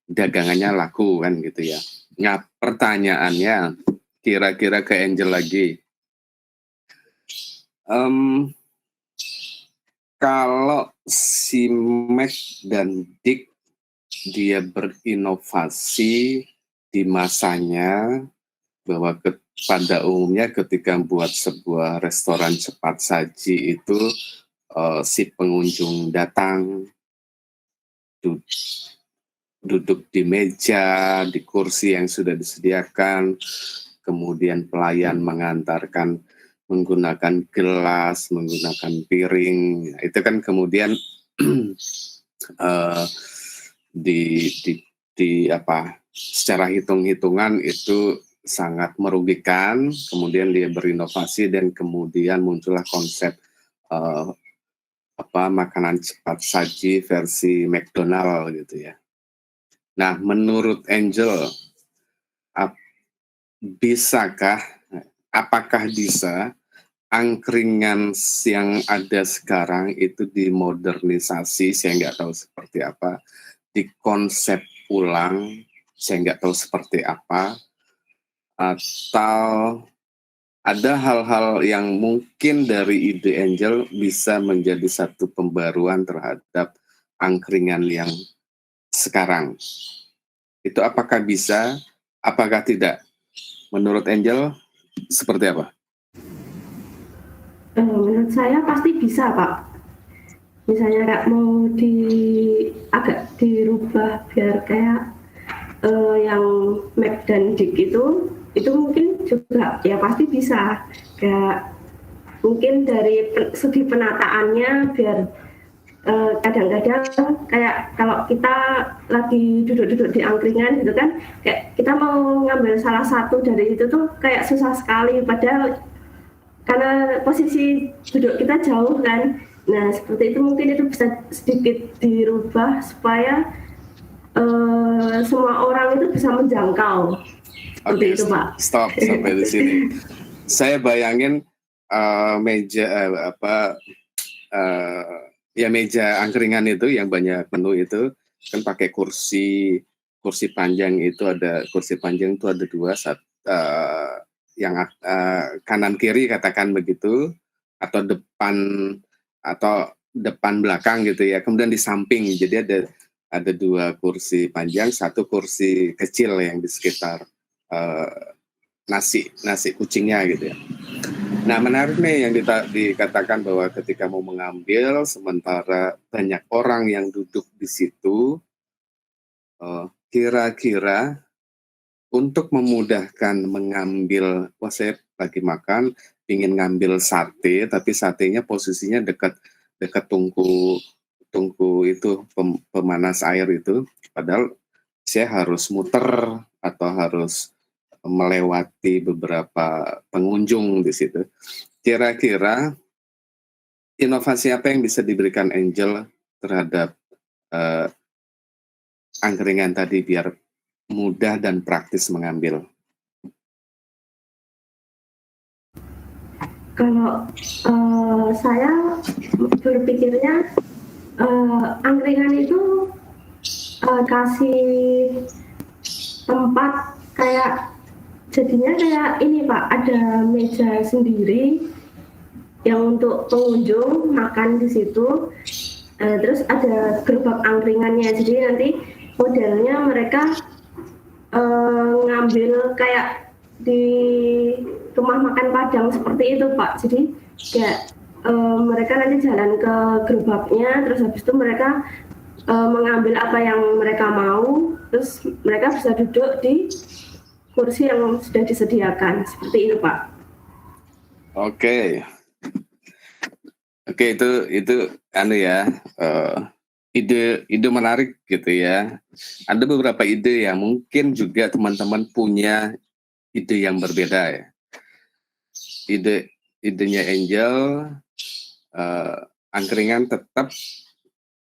dagangannya laku kan gitu ya. Nah pertanyaannya kira-kira ke Angel lagi, kalau si Mac dan Dick dia berinovasi di masanya, bahwa pada umumnya ketika buat sebuah restoran cepat saji itu si pengunjung datang duduk di meja, di kursi yang sudah disediakan, kemudian pelayan mengantarkan menggunakan gelas, menggunakan piring, itu kan kemudian di apa, secara hitung-hitungan itu sangat merugikan. Kemudian dia berinovasi dan kemudian muncullah konsep makanan cepat saji versi McDonald gitu ya. Nah, menurut Angel, apakah bisa angkringan yang ada sekarang itu dimodernisasi, saya nggak tahu seperti apa, dikonsep ulang, saya nggak tahu seperti apa, atau ada hal-hal yang mungkin dari ide Angel bisa menjadi satu pembaruan terhadap angkringan yang sekarang. Itu apakah bisa, apakah tidak? Menurut Angel, seperti apa? Menurut saya pasti bisa, Pak. Misalnya kayak mau agak dirubah biar kayak yang Mac dan Dick itu mungkin juga ya pasti bisa. Kayak mungkin dari segi penataannya biar kadang-kadang kayak kalau kita lagi duduk-duduk di angkringan gitu kan, kayak kita mau ngambil salah satu dari itu tuh kayak susah sekali, padahal karena posisi duduk kita jauh kan. Nah seperti itu mungkin itu bisa sedikit dirubah supaya semua orang itu bisa menjangkau. Seperti itu, Pak. Stop sampai di sini. Saya bayangin meja meja angkringan itu yang banyak menu itu kan pakai kursi panjang itu, ada kursi panjang itu ada dua, yang kanan kiri katakan begitu, atau depan belakang gitu ya, kemudian di samping, jadi ada dua kursi panjang, satu kursi kecil yang di sekitar nasi kucingnya gitu ya. Nah menarik nih yang dikatakan bahwa ketika mau mengambil sementara banyak orang yang duduk di situ, kira-kira untuk memudahkan mengambil, saya lagi makan, ingin ngambil sate, tapi satenya posisinya dekat tungku itu pemanas air itu, padahal saya harus muter atau harus melewati beberapa pengunjung di situ. Kira-kira inovasi apa yang bisa diberikan Angel terhadap angkringan tadi biar mudah dan praktis mengambil? Kalau saya berpikirnya angkringan itu kasih tempat kayak, jadinya kayak ini Pak, ada meja sendiri yang untuk pengunjung makan di situ, terus ada gerobak angkringannya, jadi nanti modelnya mereka ngambil kayak di rumah makan Padang seperti itu Pak, jadi kayak mereka nanti jalan ke gerobaknya, terus habis itu mereka mengambil apa yang mereka mau, terus mereka bisa duduk di kursi yang sudah disediakan, seperti itu Pak. Oke, itu ya, ide menarik gitu ya. Ada beberapa ide yang mungkin juga teman-teman punya ide yang berbeda ya. Idenya Angel, angkringan tetap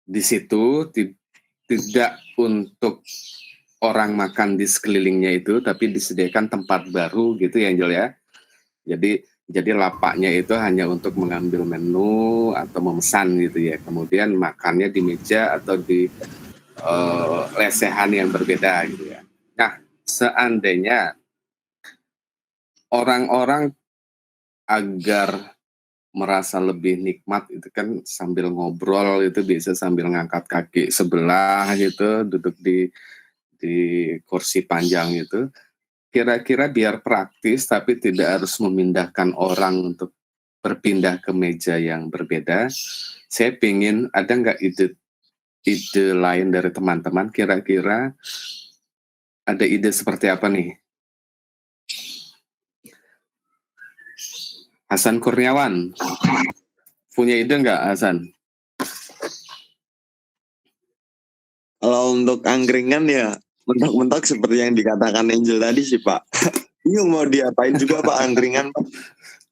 di situ, tidak untuk orang makan di sekelilingnya itu, tapi disediakan tempat baru gitu ya Angel ya. Jadi lapaknya itu hanya untuk mengambil menu atau memesan gitu ya. Kemudian makannya di meja atau di lesehan yang berbeda gitu ya. Nah, seandainya orang-orang agar merasa lebih nikmat itu kan sambil ngobrol itu bisa sambil ngangkat kaki sebelah gitu, duduk di kursi panjang itu. Kira-kira biar praktis tapi tidak harus memindahkan orang untuk berpindah ke meja yang berbeda. Saya pingin ada nggak ide lain dari teman-teman, kira-kira ada ide seperti apa nih? Hasan Kurniawan, punya ide nggak Hasan? Kalau untuk angkringan ya mentok-mentok seperti yang dikatakan Angel tadi sih Pak. Bingung mau diapain juga Pak angkringan Pak.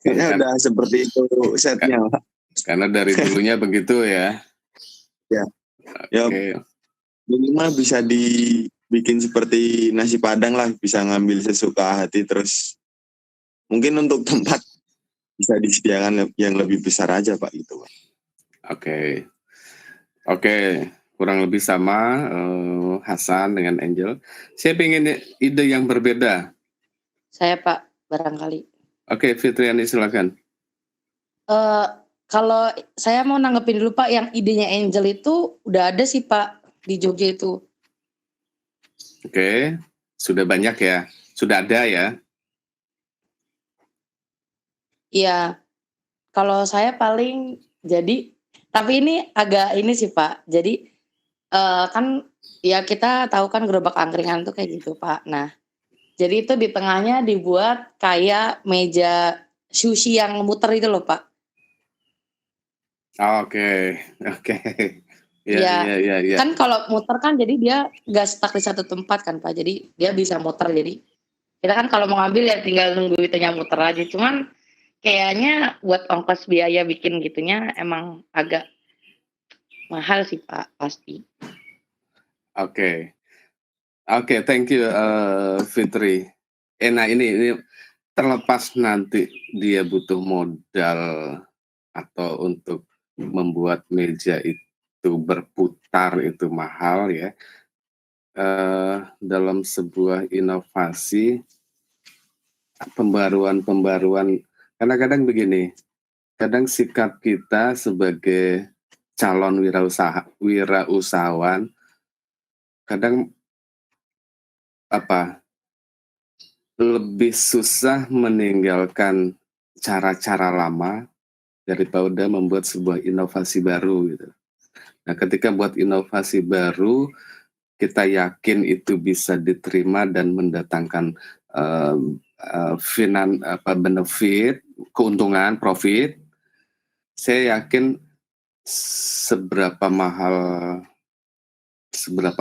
Kayaknya udah seperti itu setnya Pak. Karena dari dulunya begitu ya. Ya. Oke. Minimal bisa dibikin seperti nasi padang lah, bisa ngambil sesuka hati, terus mungkin untuk tempat bisa disediakan yang lebih besar aja Pak gitu Pak. Oke, kurang lebih sama Hasan dengan Angel. Saya pengen ide yang berbeda. Saya Pak, barangkali. Oke, Fitriani silakan. Kalau saya mau nanggepin dulu Pak, yang idenya Angel itu udah ada sih Pak di Jogja itu. Oke, sudah banyak ya, sudah ada ya. Iya, kalau saya paling jadi, tapi ini agak ini sih Pak. Jadi kan ya kita tahu kan gerobak angkringan tuh kayak gitu Pak. Nah, jadi itu di tengahnya dibuat kayak meja sushi yang muter itu loh Pak. Oke. Ya. Ya. Kan kalau muter kan jadi dia nggak stuck di satu tempat kan Pak. Jadi dia bisa muter. Jadi kita kan kalau mau ngambil ya tinggal nunggu itunya muter aja. Cuman kayaknya buat ongkos biaya bikin gitunya emang agak mahal sih Pak, pasti. Oke, thank you Fitri. Nah ini terlepas nanti dia butuh modal atau untuk membuat meja itu berputar itu mahal ya. Dalam sebuah inovasi, pembaruan, kadang-kadang begini, kadang sikap kita sebagai calon wirausahawan kadang lebih susah meninggalkan cara-cara lama daripada membuat sebuah inovasi baru gitu. Nah, ketika buat inovasi baru, kita yakin itu bisa diterima dan mendatangkan benefit, keuntungan, profit. Saya yakin seberapa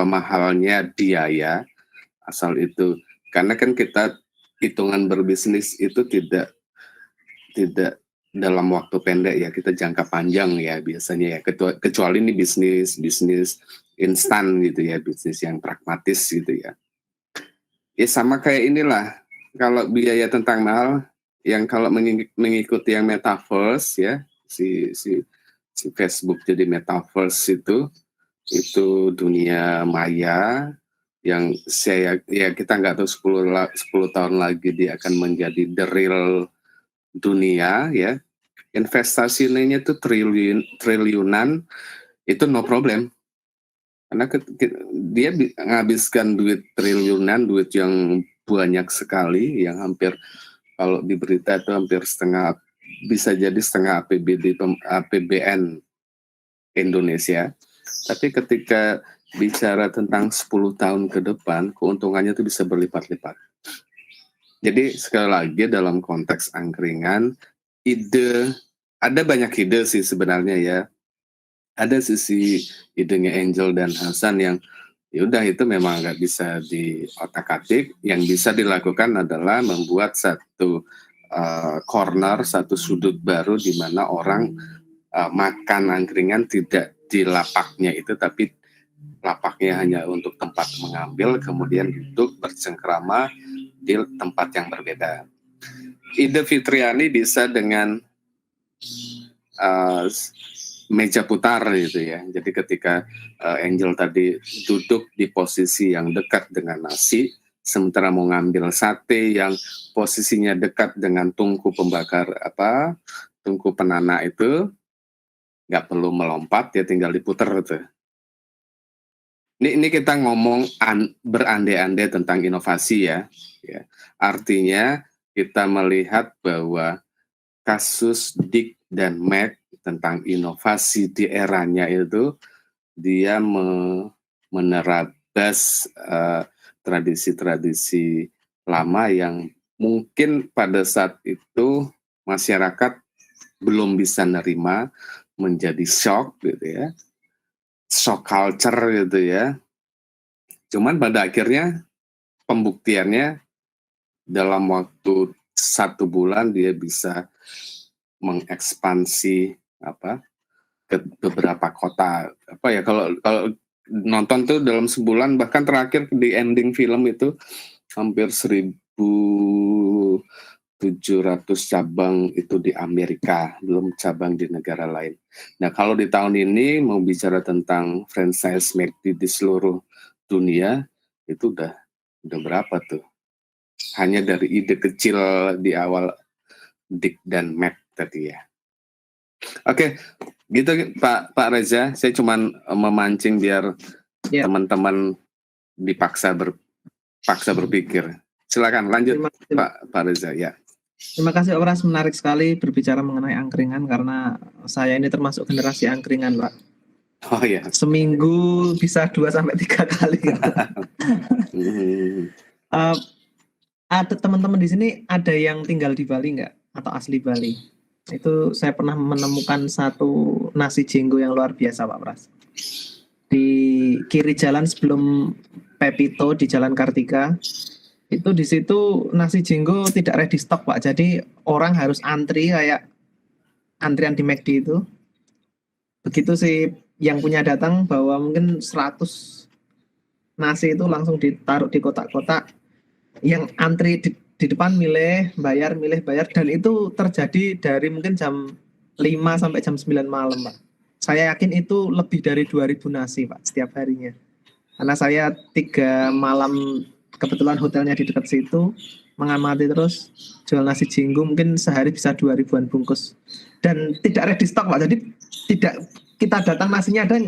mahalnya biaya asal itu, karena kan kita hitungan berbisnis itu tidak dalam waktu pendek ya, kita jangka panjang ya biasanya ya, kecuali ini bisnis instan gitu ya, bisnis yang pragmatis gitu ya. Ya sama kayak inilah, kalau biaya tentang mahal, yang kalau mengikuti yang metaverse ya, si Facebook jadi metaverse itu dunia maya yang kita nggak tahu 10 tahun lagi dia akan menjadi the real dunia ya. Investasinya itu triliunan, itu no problem. Karena dia menghabiskan duit triliunan, duit yang banyak sekali, yang hampir kalau di berita itu hampir bisa jadi setengah APBN Indonesia. Tapi ketika bicara tentang 10 tahun ke depan, keuntungannya itu bisa berlipat-lipat. Jadi sekali lagi dalam konteks angkringan, ada banyak ide sih sebenarnya ya. Ada sisi idenya Angel dan Hasan yang yaudah itu memang nggak bisa diotak-atik. Yang bisa dilakukan adalah membuat satu corner, satu sudut baru di mana orang makan angkringan tidak di lapaknya itu, tapi lapaknya hanya untuk tempat mengambil, kemudian duduk bercengkrama di tempat yang berbeda. Ide Fitriani bisa dengan meja putar gitu ya. Jadi ketika Angel tadi duduk di posisi yang dekat dengan nasi, sementara mau ngambil sate yang posisinya dekat dengan tungku pembakar tungku penana itu, nggak perlu melompat, ya tinggal diputer tuh. Ini kita ngomong berandai-andai tentang inovasi ya. Artinya kita melihat bahwa kasus Dick dan Mac tentang inovasi di eranya itu, dia menerabas tradisi-tradisi lama yang mungkin pada saat itu masyarakat belum bisa nerima, menjadi shock gitu ya, shock culture gitu ya. Cuman pada akhirnya pembuktiannya dalam waktu 1 bulan dia bisa mengekspansi ke beberapa kota. Kalau nonton tuh dalam sebulan, bahkan terakhir di ending film itu hampir 1.700 cabang itu di Amerika, belum cabang di negara lain. Nah, kalau di tahun ini mau bicara tentang franchise McD di seluruh dunia, itu udah berapa tuh? Hanya dari ide kecil di awal Dick dan Mac tadi ya. Oke, gitu Pak Reza. Saya cuman memancing biar teman-teman dipaksa berpikir. Silakan lanjut Pak Reza ya. Terima kasih Pak Pras, menarik sekali berbicara mengenai angkringan karena saya ini termasuk generasi angkringan, Pak. Oh ya. Seminggu bisa 2-3 kali. Ada teman-teman di sini ada yang tinggal di Bali nggak atau asli Bali? Itu saya pernah menemukan satu nasi jenggo yang luar biasa Pak Pras. Di kiri jalan sebelum Pepito di Jalan Kartika, itu di situ nasi jenggo tidak ready stock Pak. Jadi orang harus antri kayak antrian di McD itu. Begitu sih yang punya datang bawa mungkin 100 nasi itu langsung ditaruh di kotak-kotak. Yang antri di depan milih bayar, dan itu terjadi dari mungkin jam 5 sampai jam 9 malam Pak. Saya yakin itu lebih dari 2.000 nasi Pak setiap harinya. Karena saya 3 malam kebetulan hotelnya di dekat situ, mengamati terus jual nasi jenggo mungkin sehari bisa 2.000-an bungkus. Dan tidak ready stock Pak, jadi tidak kita datang nasinya ada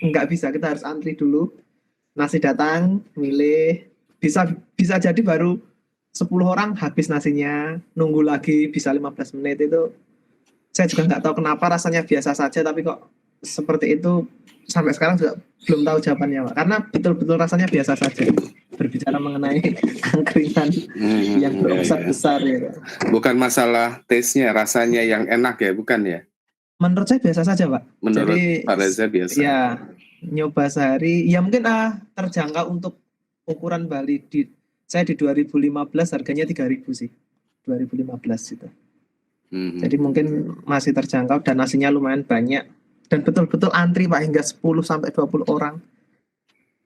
nggak bisa, kita harus antri dulu. Nasi datang, milih, bisa jadi baru 10 orang habis nasinya, nunggu lagi bisa 15 menit itu. Saya juga nggak tahu kenapa, rasanya biasa saja, tapi kok seperti itu sampai sekarang juga belum tahu jawabannya Pak. Karena betul-betul rasanya biasa saja. Berbicara mengenai angkringan yang besar-besar gitu. Bukan masalah taste-nya, rasanya yang enak ya, bukan ya? Menurut saya biasa saja Pak. Menurut jadi, Pak Reza biasa. Ya, nyoba sehari, ya mungkin terjangkau untuk ukuran Bali. Saya di 2015 harganya 3.000 sih. 2015 itu. Jadi mungkin masih terjangkau dan nasinya lumayan banyak. Dan betul-betul antri Pak hingga 10-20 orang.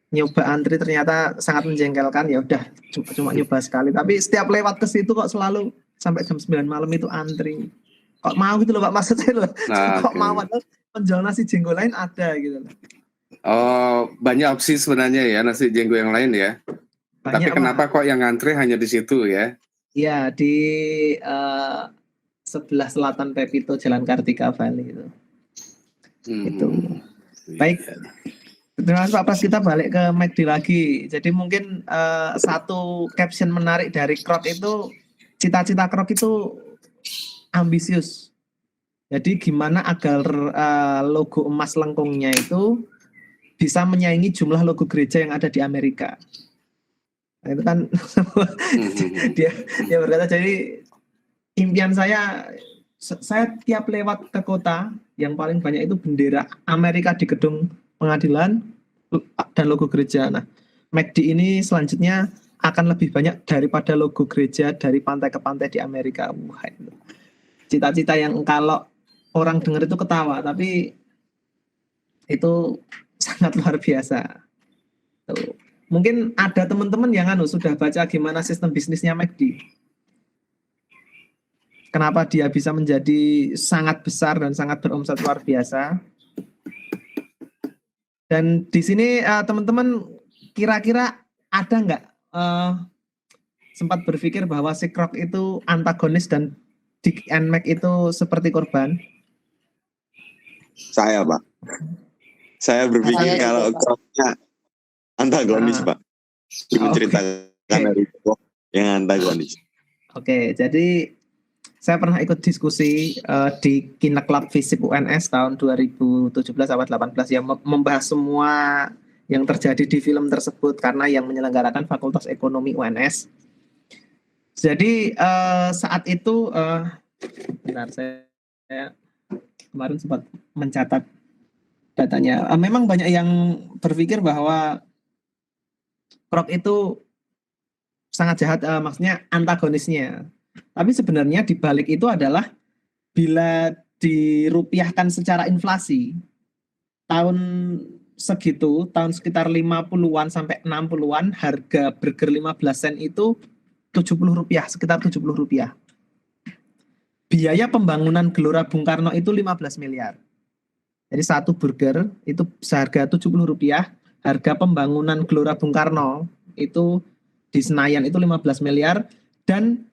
Nyoba antri ternyata sangat menjengkelkan. Ya udah cuma nyoba sekali. Tapi setiap lewat ke situ kok selalu sampai jam 9 malam itu antri. Kok mau gitu loh Pak, maksudnya loh. Kok mau penjual nasi jenggo lain ada gitu loh. Oh, banyak opsi sebenarnya ya nasi jenggo yang lain ya. Banyak, tapi kenapa kok yang ngantri hanya di situ ya? Iya, di sebelah selatan Pepito Jalan Kartika Bali itu. Itu. Baik. Terima kasih Pak Pras, kita balik ke McD lagi. Jadi mungkin satu caption menarik dari Krok itu, cita-cita Krok itu ambisius. Jadi gimana agar logo emas lengkungnya itu bisa menyaingi jumlah logo gereja yang ada di Amerika. Nah, itu kan dia berkata, jadi impian saya tiap lewat ke kota yang paling banyak itu bendera Amerika di gedung pengadilan dan logo gereja. Nah, McD ini selanjutnya akan lebih banyak daripada logo gereja dari pantai ke pantai di Amerika. Wah, itu cita-cita yang kalau orang dengar itu ketawa, tapi itu sangat luar biasa. Tuh. Mungkin ada teman-teman yang sudah baca gimana sistem bisnisnya McD. kenapa dia bisa menjadi sangat besar dan sangat beromset luar biasa. Dan di sini teman-teman kira-kira ada nggak sempat berpikir bahwa si Krog itu antagonis dan Dick and Mac itu seperti korban? Saya, Pak. Saya berpikir Saya kalau juga, Pak. Krognya antagonis, Ah, Pak. Dia menceritakan oke. dari Krog yang antagonis. Oke, jadi saya pernah ikut diskusi di Kina Club FISIP UNS tahun 2017-18 yang membahas semua yang terjadi di film tersebut karena yang menyelenggarakan Fakultas Ekonomi UNS. Jadi saat itu, benar saya kemarin sempat mencatat datanya. Memang banyak yang berpikir bahwa Krog itu sangat jahat, maksudnya antagonisnya. Tapi sebenarnya di balik itu adalah bila dirupiahkan secara inflasi, tahun segitu, tahun sekitar 50-an sampai 60-an, harga burger 15 sen itu 70 rupiah, sekitar 70 rupiah. Biaya pembangunan Gelora Bung Karno itu 15 miliar. Jadi satu burger itu seharga 70 rupiah, harga pembangunan Gelora Bung Karno itu di Senayan itu 15 miliar, dan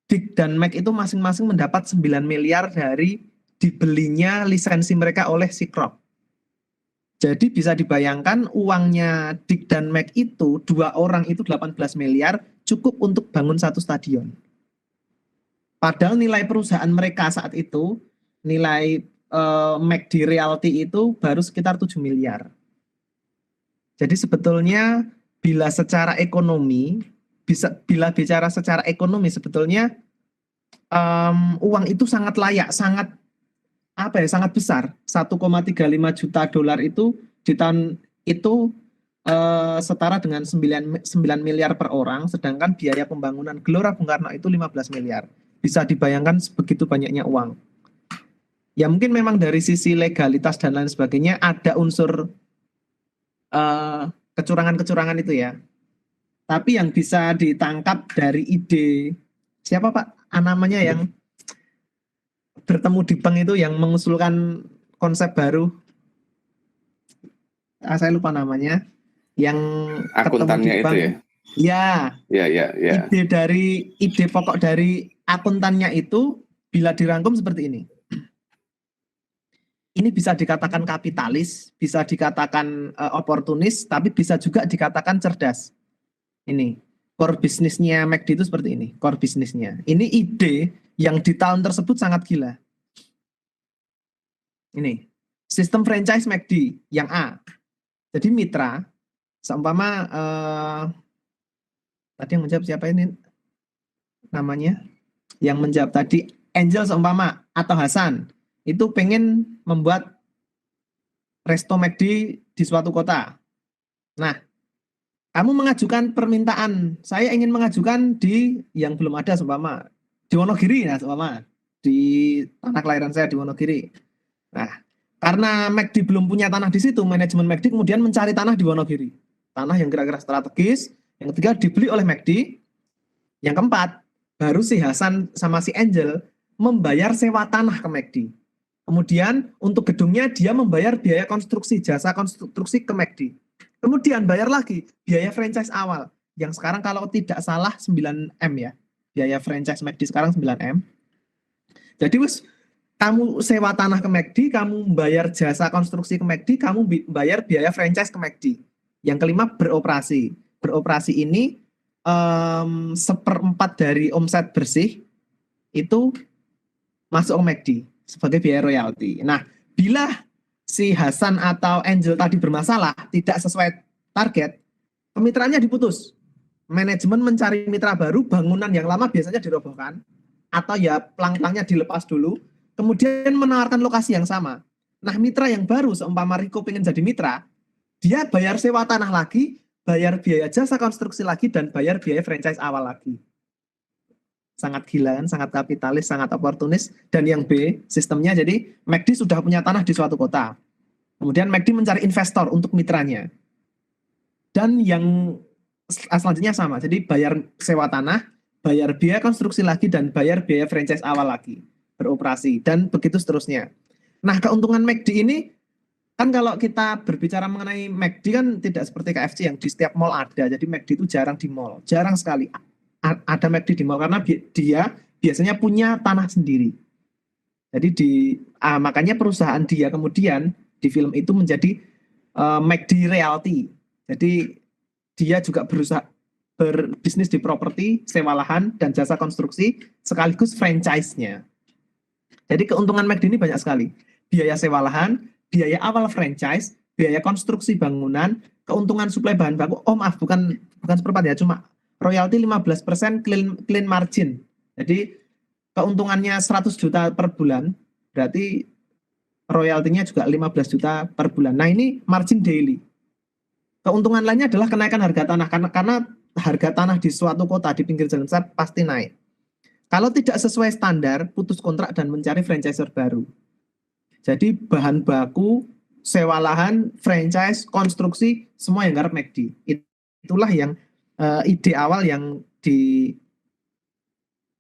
Dick dan Mac itu masing-masing mendapat 9 miliar dari dibelinya lisensi mereka oleh si Krog. Jadi bisa dibayangkan uangnya Dick dan Mac itu, 2 orang itu 18 miliar, cukup untuk bangun satu stadion. Padahal nilai perusahaan mereka saat itu, nilai McD Realty itu baru sekitar 7 miliar. Jadi sebetulnya bila secara ekonomi, bila bicara secara ekonomi sebetulnya uang itu sangat layak, sangat sangat besar. 1,35 juta dolar itu di tahun itu setara dengan 9 miliar per orang, sedangkan biaya pembangunan Gelora Bung Karno itu 15 miliar. Bisa dibayangkan begitu banyaknya uang. Ya mungkin memang dari sisi legalitas dan lain sebagainya ada unsur kecurangan-kecurangan itu ya. Tapi yang bisa ditangkap dari ide, siapa Pak namanya yang bertemu di Peng itu yang mengusulkan konsep baru, saya lupa namanya, yang Akuntannya itu ya. ya, Ya. ide pokok dari akuntannya itu bila dirangkum seperti ini. Ini bisa dikatakan kapitalis, bisa dikatakan oportunis, tapi bisa juga dikatakan cerdas. Ini core bisnisnya McD itu seperti ini, core bisnisnya. Ini ide yang di tahun tersebut sangat gila. Ini sistem franchise McD yang A. Jadi mitra, seumpama tadi yang menjawab siapa ini namanya? Yang menjawab tadi Angel seumpama atau Hasan itu pengen membuat resto McD di suatu kota. Nah, kamu mengajukan permintaan, saya ingin mengajukan di yang belum ada seumpama di Wonogiri, nah seumpama di tanah kelahiran saya di Wonogiri. Nah, karena McD belum punya tanah di situ, manajemen McD kemudian mencari tanah di Wonogiri, tanah yang kira-kira strategis. Yang ketiga dibeli oleh McD. Yang keempat, baru si Hasan sama si Angel membayar sewa tanah ke McD. Kemudian untuk gedungnya dia membayar biaya konstruksi, jasa konstruksi ke McD. Kemudian bayar lagi biaya franchise awal, yang sekarang kalau tidak salah 9M ya. Biaya franchise McD sekarang 9M. Jadi kamu sewa tanah ke McD, kamu bayar jasa konstruksi ke McD, kamu bayar biaya franchise ke McD. Yang kelima beroperasi. Beroperasi ini 1/4 dari omset bersih itu masuk ke McD sebagai biaya royalti. Nah, bila si Hasan atau Angel tadi bermasalah, tidak sesuai target, kemitraannya diputus. Manajemen mencari mitra baru, bangunan yang lama biasanya dirobohkan, atau ya pelang-pelangnya dilepas dulu, kemudian menawarkan lokasi yang sama. Nah, mitra yang baru, seumpama Riko pengen jadi mitra, dia bayar sewa tanah lagi, bayar biaya jasa konstruksi lagi, dan bayar biaya franchise awal lagi. Sangat gila kan, sangat kapitalis, sangat oportunis. Dan yang B, sistemnya jadi McD sudah punya tanah di suatu kota. Kemudian McD mencari investor untuk mitranya. Dan yang selanjutnya sama, jadi bayar sewa tanah, bayar biaya konstruksi lagi, dan bayar biaya franchise awal lagi beroperasi, dan begitu seterusnya. Nah, keuntungan McD ini kan kalau kita berbicara mengenai McD kan tidak seperti KFC yang di setiap mall ada. Jadi McD itu jarang di mall, jarang sekali ada McD di mall karena dia biasanya punya tanah sendiri. Jadi makanya perusahaan dia kemudian di film itu menjadi McD Realty. Jadi dia juga berusaha berbisnis di properti, sewa lahan, dan jasa konstruksi sekaligus franchise-nya. Jadi keuntungan McD ini banyak sekali. Biaya sewa lahan, biaya awal franchise, biaya konstruksi bangunan, keuntungan suplai bahan baku. Oh maaf, bukan seperempat ya, cuma royalti 15% clean margin. Jadi keuntungannya 100 juta per bulan, berarti royaltinya juga 15 juta per bulan. Nah ini margin daily. Keuntungan lainnya adalah kenaikan harga tanah, karena harga tanah di suatu kota di pinggir jalan besar pasti naik. Kalau tidak sesuai standar, putus kontrak dan mencari franchisor baru. Jadi bahan baku, sewa lahan, franchise, konstruksi, semua yang garap McD. Itulah yang ide awal yang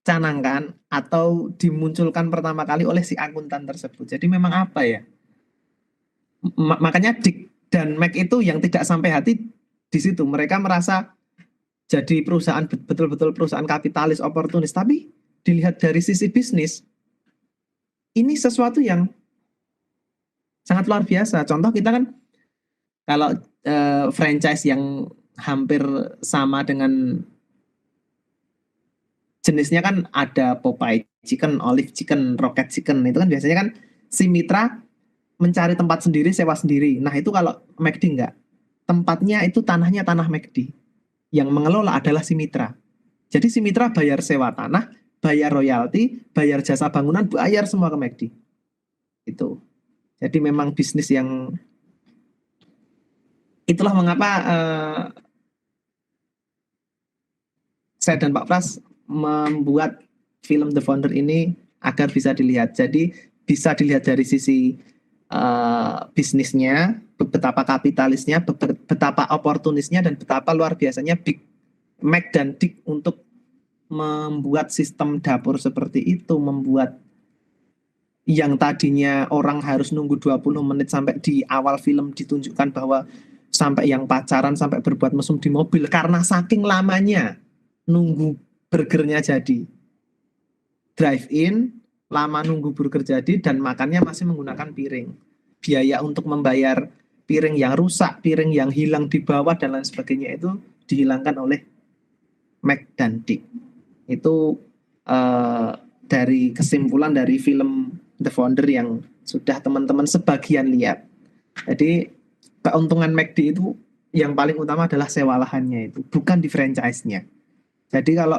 dicanangkan atau dimunculkan pertama kali oleh si akuntan tersebut. Jadi memang apa ya? Makanya Dick dan Mac itu yang tidak sampai hati di situ. Mereka merasa jadi perusahaan betul-betul perusahaan kapitalis oportunis. Tapi dilihat dari sisi bisnis, ini sesuatu yang sangat luar biasa. Contoh kita kan kalau franchise yang hampir sama dengan jenisnya kan ada Popeye Chicken, Olive Chicken, Rocket Chicken. Itu kan biasanya kan si mitra mencari tempat sendiri, sewa sendiri. Nah itu kalau McD enggak. Tempatnya itu tanahnya tanah McD. Yang mengelola adalah si mitra. Jadi si mitra bayar sewa tanah, bayar royalti, bayar jasa bangunan, bayar semua ke McD. Itu. Jadi memang bisnis yang itulah mengapa saya dan Pak Pras membuat film The Founder ini agar bisa dilihat. Jadi bisa dilihat dari sisi bisnisnya, betapa kapitalisnya, betapa oportunisnya, dan betapa luar biasanya Big Mac dan Dick untuk membuat sistem dapur seperti itu, membuat yang tadinya orang harus nunggu 20 menit sampai di awal film ditunjukkan bahwa sampai yang pacaran sampai berbuat mesum di mobil karena saking lamanya nunggu burgernya jadi. Drive in, lama nunggu burger jadi dan makannya masih menggunakan piring. Biaya untuk membayar piring yang rusak, piring yang hilang di bawah dan lain sebagainya itu dihilangkan oleh Mac dan Dick. Itu dari kesimpulan dari film The Founder yang sudah teman-teman sebagian lihat. Jadi keuntungan McD itu yang paling utama adalah sewa lahannya itu, bukan di franchise-nya. Jadi kalau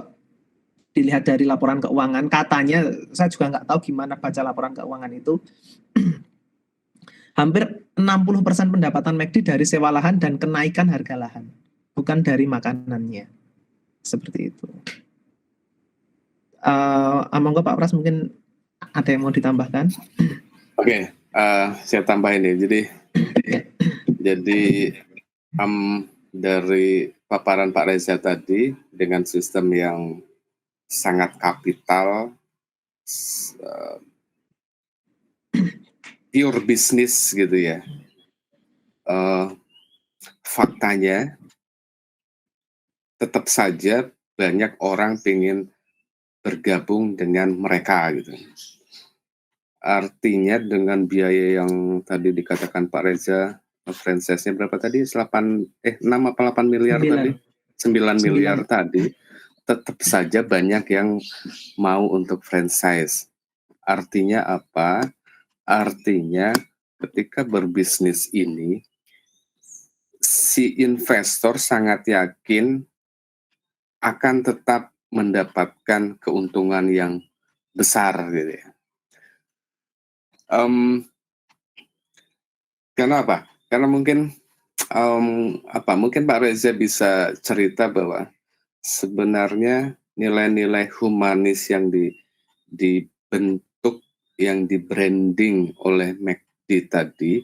dilihat dari laporan keuangan, katanya saya juga nggak tahu gimana baca laporan keuangan itu, hampir 60% pendapatan McD dari sewa lahan dan kenaikan harga lahan, bukan dari makanannya. Seperti itu. Monggo Pak Pras, mungkin ada yang mau ditambahkan? Oke, saya tambahin nih. Jadi dari paparan Pak Reza tadi dengan sistem yang sangat kapital, pure bisnis gitu ya. Faktanya tetap saja banyak orang ingin bergabung dengan mereka gitu. Artinya dengan biaya yang tadi dikatakan Pak Reza, franchise-nya berapa tadi? 6 apa 8 miliar tadi? 9 miliar tadi. Tetap saja banyak yang mau untuk franchise. Artinya apa? Artinya ketika berbisnis ini, si investor sangat yakin akan tetap mendapatkan keuntungan yang besar gitu ya. Karena apa? Karena mungkin mungkin Pak Reza bisa cerita bahwa sebenarnya nilai-nilai humanis yang dibentuk, yang di-branding oleh McD tadi,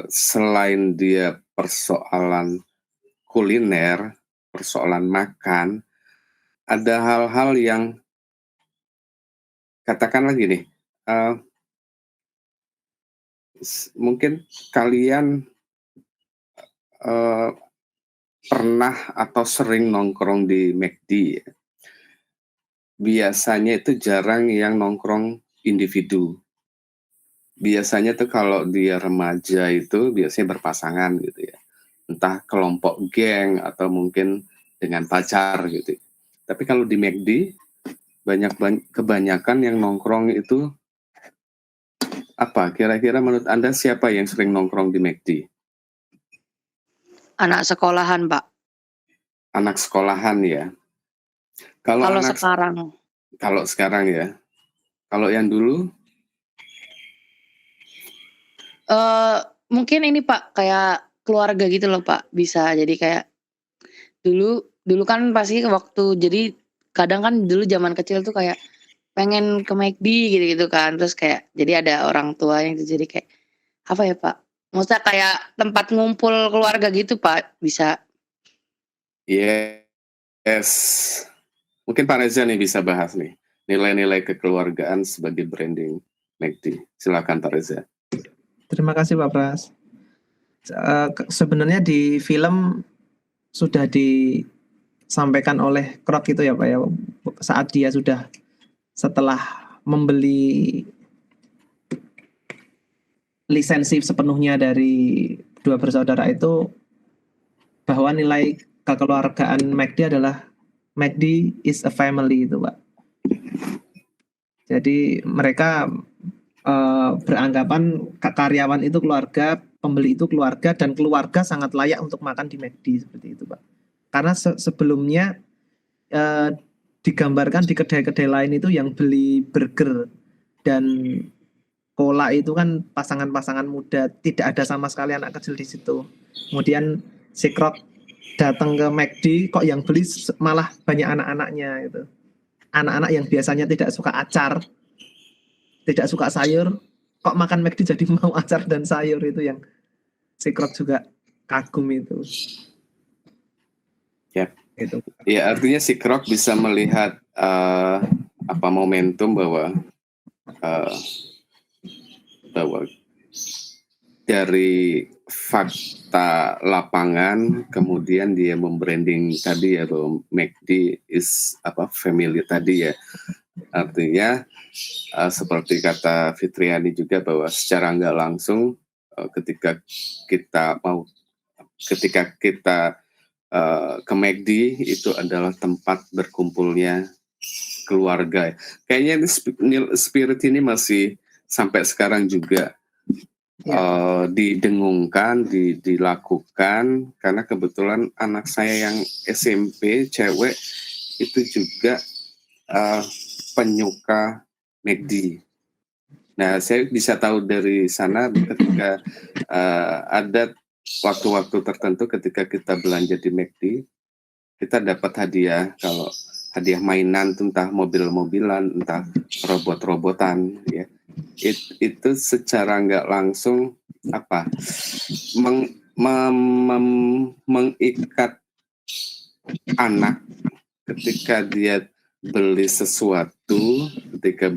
selain dia persoalan kuliner, persoalan makan, ada hal-hal yang katakanlah gini, mungkin kalian pernah atau sering nongkrong di McD ya. Biasanya itu jarang yang nongkrong individu. Biasanya tuh kalau dia remaja itu biasanya berpasangan gitu ya. Entah kelompok geng atau mungkin dengan pacar gitu. Tapi kalau di McD kebanyakan yang nongkrong itu apa? Kira-kira menurut Anda siapa yang sering nongkrong di McD? Anak sekolahan, Pak. Anak sekolahan ya. Kalau anak sekarang. Kalau sekarang ya. Kalau yang dulu? Mungkin ini Pak, kayak keluarga gitu loh Pak, bisa. Jadi kayak dulu kan pasti waktu jadi kadang kan dulu zaman kecil tuh kayak pengen ke McD gitu-gitu kan. Terus kayak jadi ada orang tua yang jadi kayak apa ya Pak? Maksudnya kayak tempat ngumpul keluarga gitu Pak, bisa. Yes. Mungkin Pak Reza nih bisa bahas nih nilai-nilai kekeluargaan sebagai branding McD. Silakan Pak Reza. Terima kasih Pak Pras. Sebenarnya di film sudah disampaikan oleh Krok itu ya Pak ya, saat dia sudah setelah membeli lisensi sepenuhnya dari dua bersaudara itu, bahwa nilai kekeluargaan McD adalah McD is a family itu Pak. Jadi mereka beranggapan karyawan itu keluarga, pembeli itu keluarga, dan keluarga sangat layak untuk makan di McD seperti itu Pak. Karena sebelumnya digambarkan di kedai-kedai lain itu yang beli burger dan cola itu kan pasangan-pasangan muda, tidak ada sama sekali anak kecil di situ. Kemudian si Krok datang ke McD, kok yang beli malah banyak anak-anaknya gitu. Anak-anak yang biasanya tidak suka acar, tidak suka sayur, kok makan McD jadi mau acar dan sayur, itu yang si Krok juga kagum itu. Ya. Gitu. Ya artinya si Krok bisa melihat momentum bahwa dari fakta lapangan kemudian dia membranding tadi ya bahwa McD is family tadi ya. Artinya seperti kata Fitriani juga bahwa secara nggak langsung ketika kita ke McD itu adalah tempat berkumpulnya keluarga. Kayaknya spirit ini masih sampai sekarang juga didengungkan, dilakukan, karena kebetulan anak saya yang SMP cewek itu juga penyuka McD. Nah, saya bisa tahu dari sana ketika ada waktu-waktu tertentu ketika kita belanja di McD, kita dapat hadiah. Kalau hadiah mainan, entah mobil-mobilan, entah robot-robotan, ya. Itu secara nggak langsung mengikat anak ketika dia beli sesuatu, ketika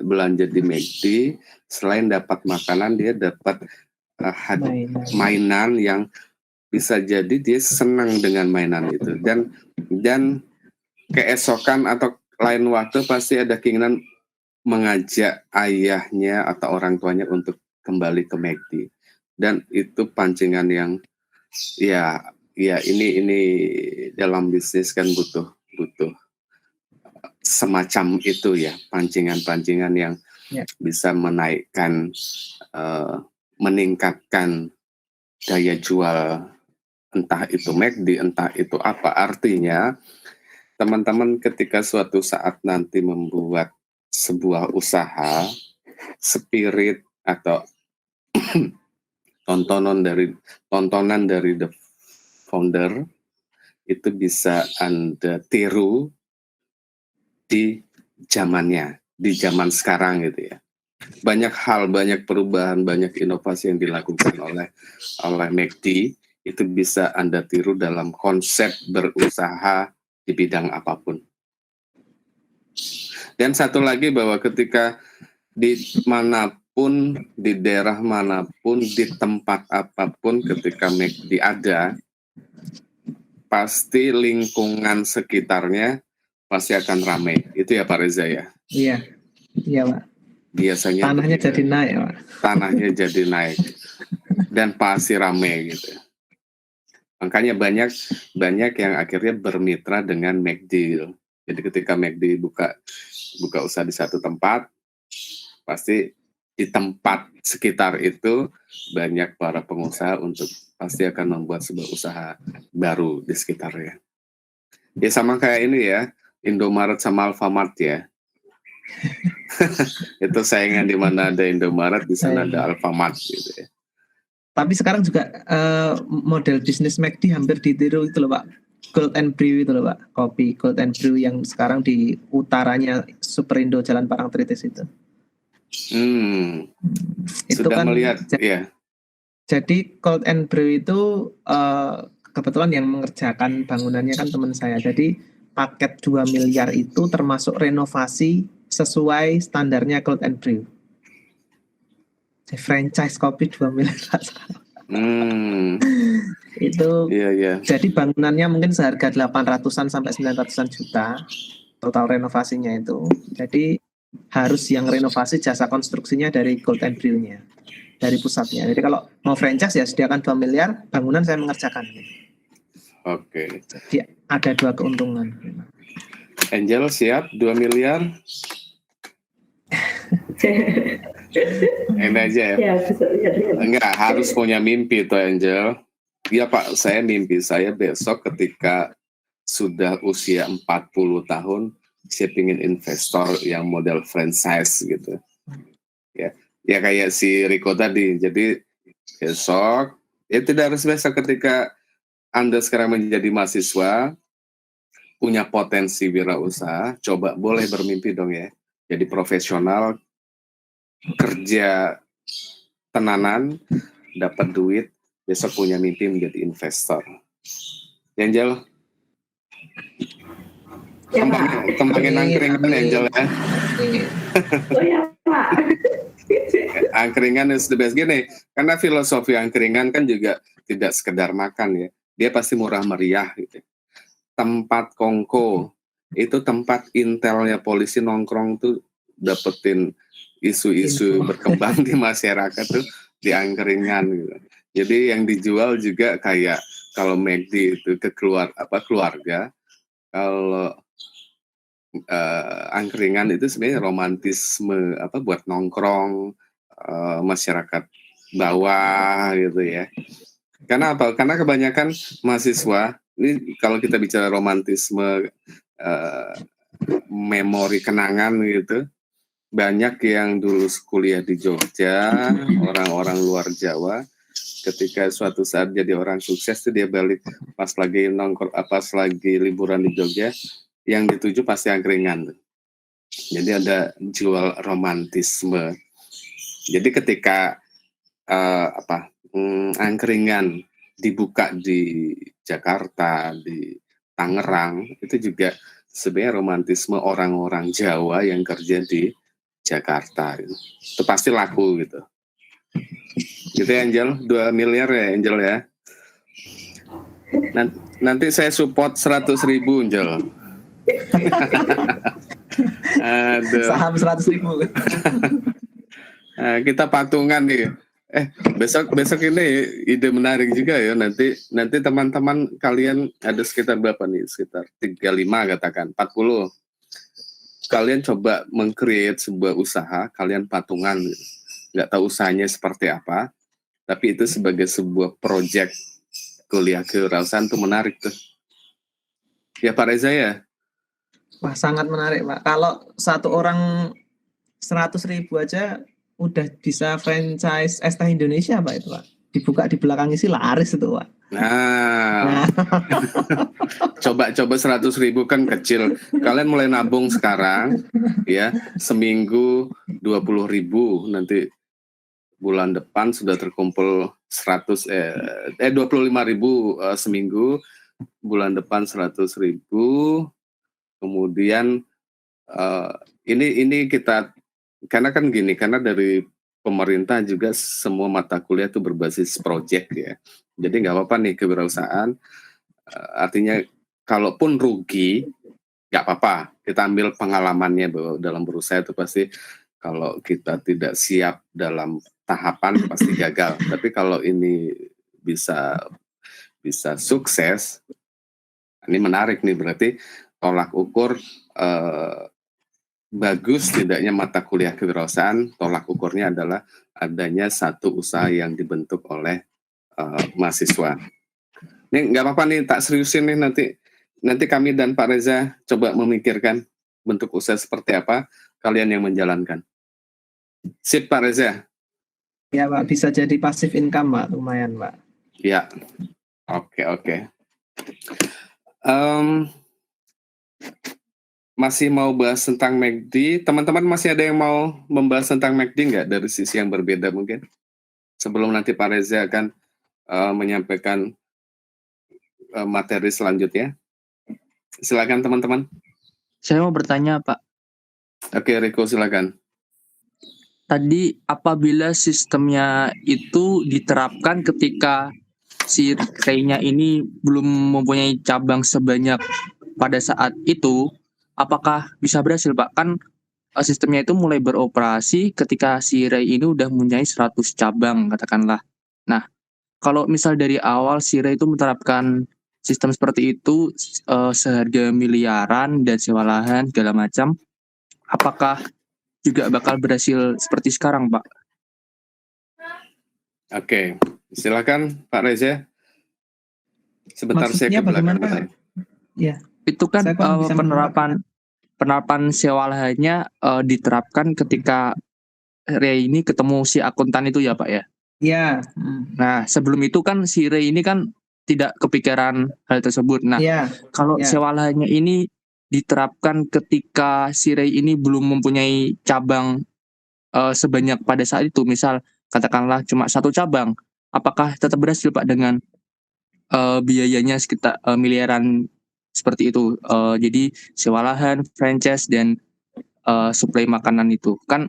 belanja di McD, selain dapat makanan, dia dapat mainan yang bisa jadi dia senang dengan mainan itu, dan keesokan atau lain waktu pasti ada keinginan mengajak ayahnya atau orang tuanya untuk kembali ke McD, dan itu pancingan yang ya ini dalam bisnis kan butuh semacam itu ya, pancingan-pancingan yang bisa menaikkan, meningkatkan daya jual, entah itu McD, entah itu apa. Artinya teman-teman ketika suatu saat nanti membuat sebuah usaha, spirit atau tontonan dari the founder itu bisa Anda tiru di zamannya, di zaman sekarang gitu ya. Banyak hal, banyak perubahan, banyak inovasi yang dilakukan oleh McD, itu bisa Anda tiru dalam konsep berusaha di bidang apapun. Dan satu lagi bahwa ketika di manapun, di daerah manapun, di tempat apapun ketika McD ada, pasti lingkungan sekitarnya pasti akan ramai. Itu ya Pak Reza ya? Iya, iya Pak. Biasanya Tanahnya begitu. jadi naik Pak. Tanahnya jadi naik dan pasti ramai gitu. Makanya banyak yang akhirnya bermitra dengan McD. Jadi ketika McD buka usaha di satu tempat, pasti di tempat sekitar itu banyak para pengusaha untuk pasti akan membuat sebuah usaha baru di sekitarnya. Ya sama kayak ini ya, Indomaret sama Alfamart ya. Itu saingan di mana ada Indomaret, di sana ada Alfamart gitu ya. Tapi sekarang juga model bisnis McD hampir ditiru itu loh Pak. Cold and Brew itu loh Pak. Kopi Cold and Brew yang sekarang di utaranya Superindo Jalan Parangtritis itu. Itu Sudah kan melihat ya. Jadi Cold and Brew itu kebetulan yang mengerjakan bangunannya kan teman saya. Jadi paket 2 miliar itu termasuk renovasi sesuai standarnya Cold and Brew. Franchise kopi 2 miliar. Itu Iya. Jadi bangunannya mungkin seharga 800-an sampai 900-an juta total renovasinya itu. Jadi harus yang renovasi jasa konstruksinya dari Cold and Brew-nya, dari pusatnya. Jadi kalau mau franchise ya sediakan 2 miliar, bangunan saya mengerjakan. Oke. Jadi ada 2 keuntungan. Angel siap 2 miliar? Ini aja ya. Ya, bisa lihat. Enggak, harus punya mimpi tuh Angel. Iya Pak, saya mimpi saya besok ketika sudah usia 40 tahun, saya ingin investor yang model franchise gitu. Ya kayak si Rico tadi. Jadi besok, ya tidak harus besok ketika Anda sekarang menjadi mahasiswa, punya potensi wirausaha, coba boleh bermimpi dong ya. Jadi profesional, kerja tenanan, dapat duit, besok punya mimpi menjadi investor. Angel, Ya, Pak. kembangin angkringan Angel ya. Oh ya, Pak. Angkringan is the best gini, karena filosofi angkringan kan juga tidak sekedar makan ya. Dia pasti murah meriah gitu. Tempat kongko, itu tempat intelnya polisi nongkrong tuh dapetin isu-isu berkembang di masyarakat tuh di angkringan gitu. Jadi yang dijual juga kayak kalau McD itu keluarga, kalau angkringan itu sebenarnya romantisme buat nongkrong masyarakat bawah gitu ya. Karena apa? Karena kebanyakan mahasiswa ini kalau kita bicara romantisme memori kenangan gitu, banyak yang dulu kuliah di Jogja, orang-orang luar Jawa, ketika suatu saat jadi orang sukses tuh dia balik pas lagi nongkrong, pas lagi liburan di Jogja, yang dituju pasti angkringan. Jadi ada jual romantisme. Jadi ketika angkringan dibuka di Jakarta, di Tangerang, itu juga sebenarnya romantisme orang-orang Jawa yang kerja di Jakarta. Itu pasti laku gitu. Gitu ya Angel, 2 miliar ya Angel ya. Nanti saya support 100.000 Angel. Aduh. Saham 100.000. Nah, kita patungan nih. Besok ini ide menarik juga ya. Nanti teman-teman kalian ada sekitar berapa nih? Sekitar 35 katakan, 40. Kalian coba meng-create sebuah usaha, kalian patungan. Nggak tahu usahanya seperti apa, tapi itu sebagai sebuah project kuliah kewirausahaan itu menarik tuh. Ya Pak Reza ya? Wah, sangat menarik Pak. Kalau satu orang 100.000 aja udah bisa franchise es teh Indonesia Pak itu Pak. Dibuka di belakang isi laris itu Pak. Nah. coba 100.000 kan kecil. Kalian mulai nabung sekarang, ya seminggu 20.000, nanti bulan depan sudah terkumpul 25.000 seminggu, bulan depan 100.000, kemudian eh, ini kita karena kan gini, karena dari pemerintah juga semua mata kuliah itu berbasis project ya. Jadi nggak apa-apa nih kewirausahaan, artinya kalaupun rugi nggak apa-apa, kita ambil pengalamannya bahwa dalam berusaha itu pasti kalau kita tidak siap dalam tahapan pasti gagal. Tapi kalau ini bisa sukses, ini menarik nih, berarti tolak ukur bagus tidaknya mata kuliah kewirausahaan, tolak ukurnya adalah adanya satu usaha yang dibentuk oleh mahasiswa. Ini nggak apa-apa nih, tak seriusin nih, nanti kami dan Pak Reza coba memikirkan bentuk usaha seperti apa, kalian yang menjalankan. Sip Pak Reza. Ya Pak, bisa jadi passive income Pak, lumayan Pak. Ya, oke. Masih mau bahas tentang McD? Teman-teman masih ada yang mau membahas tentang McD nggak dari sisi yang berbeda mungkin? Sebelum nanti Pak Reza akan menyampaikan materi selanjutnya. Silakan teman-teman. Saya mau bertanya, Pak. Oke, Riko silakan. Tadi apabila sistemnya itu diterapkan ketika si Ray-nya ini belum mempunyai cabang sebanyak pada saat itu, apakah bisa berhasil, Pak? Kan sistemnya itu mulai beroperasi ketika si Ray ini udah mempunyai 100 cabang, katakanlah. Nah, kalau misal dari awal si Ray itu menerapkan sistem seperti itu, seharga miliaran dan sewa lahan segala macam, apakah juga bakal berhasil seperti sekarang, Pak? Oke, silakan Pak Reza. Sebentar Maksudnya saya ke belakang. bagaimana? Ya. Itu kan Saya kurang bisa penerapan sewa lahannya diterapkan ketika Ray ini ketemu si akuntan itu ya, Pak ya? Ya. Nah, sebelum itu kan si Ray ini kan tidak kepikiran hal tersebut. Nah, kalau sewa lahannya ini diterapkan ketika si Ray ini belum mempunyai cabang sebanyak pada saat itu, misal katakanlah cuma 1 cabang, apakah tetap berhasil Pak dengan biayanya sekitar miliaran seperti itu? Jadi sewa lahan, franchise dan suplai makanan itu kan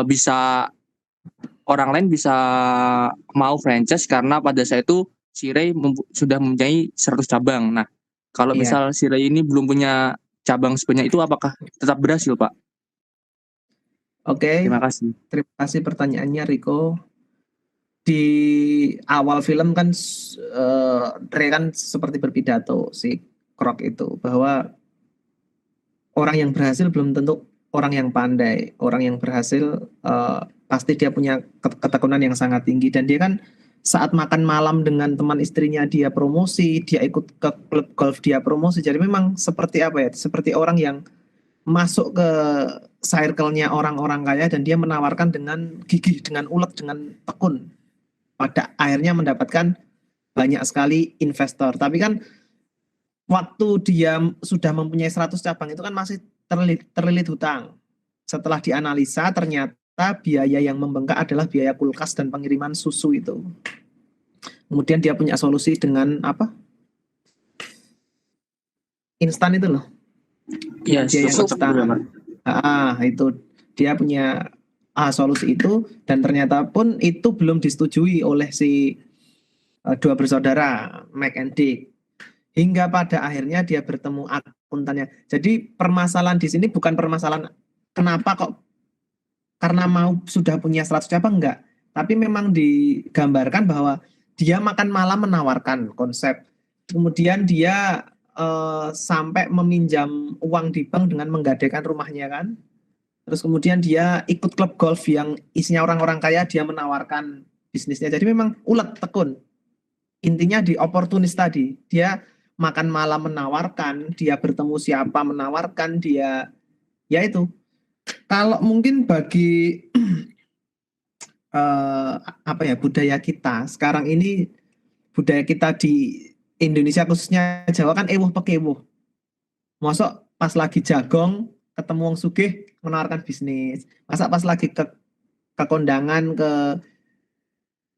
bisa orang lain bisa mau franchise karena pada saat itu si Ray sudah mempunyai 100 cabang. Nah, kalau misal si Ray ini belum punya cabang sebanyak itu, apakah tetap berhasil, Pak? Oke. Terima kasih. Terima kasih pertanyaannya, Riko. Di awal film kan Ray kan seperti berpidato si Krog itu bahwa orang yang berhasil belum tentu orang yang pandai. Orang yang berhasil pasti dia punya ketekunan yang sangat tinggi, dan dia kan saat makan malam dengan teman istrinya dia promosi, dia ikut ke klub golf dia promosi. Jadi memang seperti apa ya? Seperti orang yang masuk ke circle-nya orang-orang kaya dan dia menawarkan dengan gigih, dengan ulet, dengan tekun. Pada akhirnya mendapatkan banyak sekali investor. Tapi kan waktu dia sudah mempunyai 100 cabang itu kan masih terlilit hutang. Setelah dianalisa ternyata biaya yang membengkak adalah biaya kulkas dan pengiriman susu itu. Kemudian dia punya solusi dengan apa? Instan itu loh. Iya, susu instan. Itu dia punya solusi itu, dan ternyata pun itu belum disetujui oleh si dua bersaudara Mac and Dick. Hingga pada akhirnya dia bertemu akuntannya. Jadi permasalahan di sini bukan permasalahan kenapa kok karena mau sudah punya 100 cabang, enggak. Tapi memang digambarkan bahwa dia makan malam menawarkan konsep. Kemudian dia sampai meminjam uang di bank dengan menggadaikan rumahnya kan. Terus kemudian dia ikut klub golf yang isinya orang-orang kaya, dia menawarkan bisnisnya. Jadi memang ulet, tekun. Intinya di oportunis tadi. Dia makan malam menawarkan, dia bertemu siapa menawarkan, dia ya itu. Kalau mungkin bagi budaya kita sekarang ini, budaya kita di Indonesia khususnya Jawa kan ewuh pekewuh. Mosok pas lagi jagong ketemu wong sugih menawarkan bisnis. Masa pas lagi ke kondangan, ke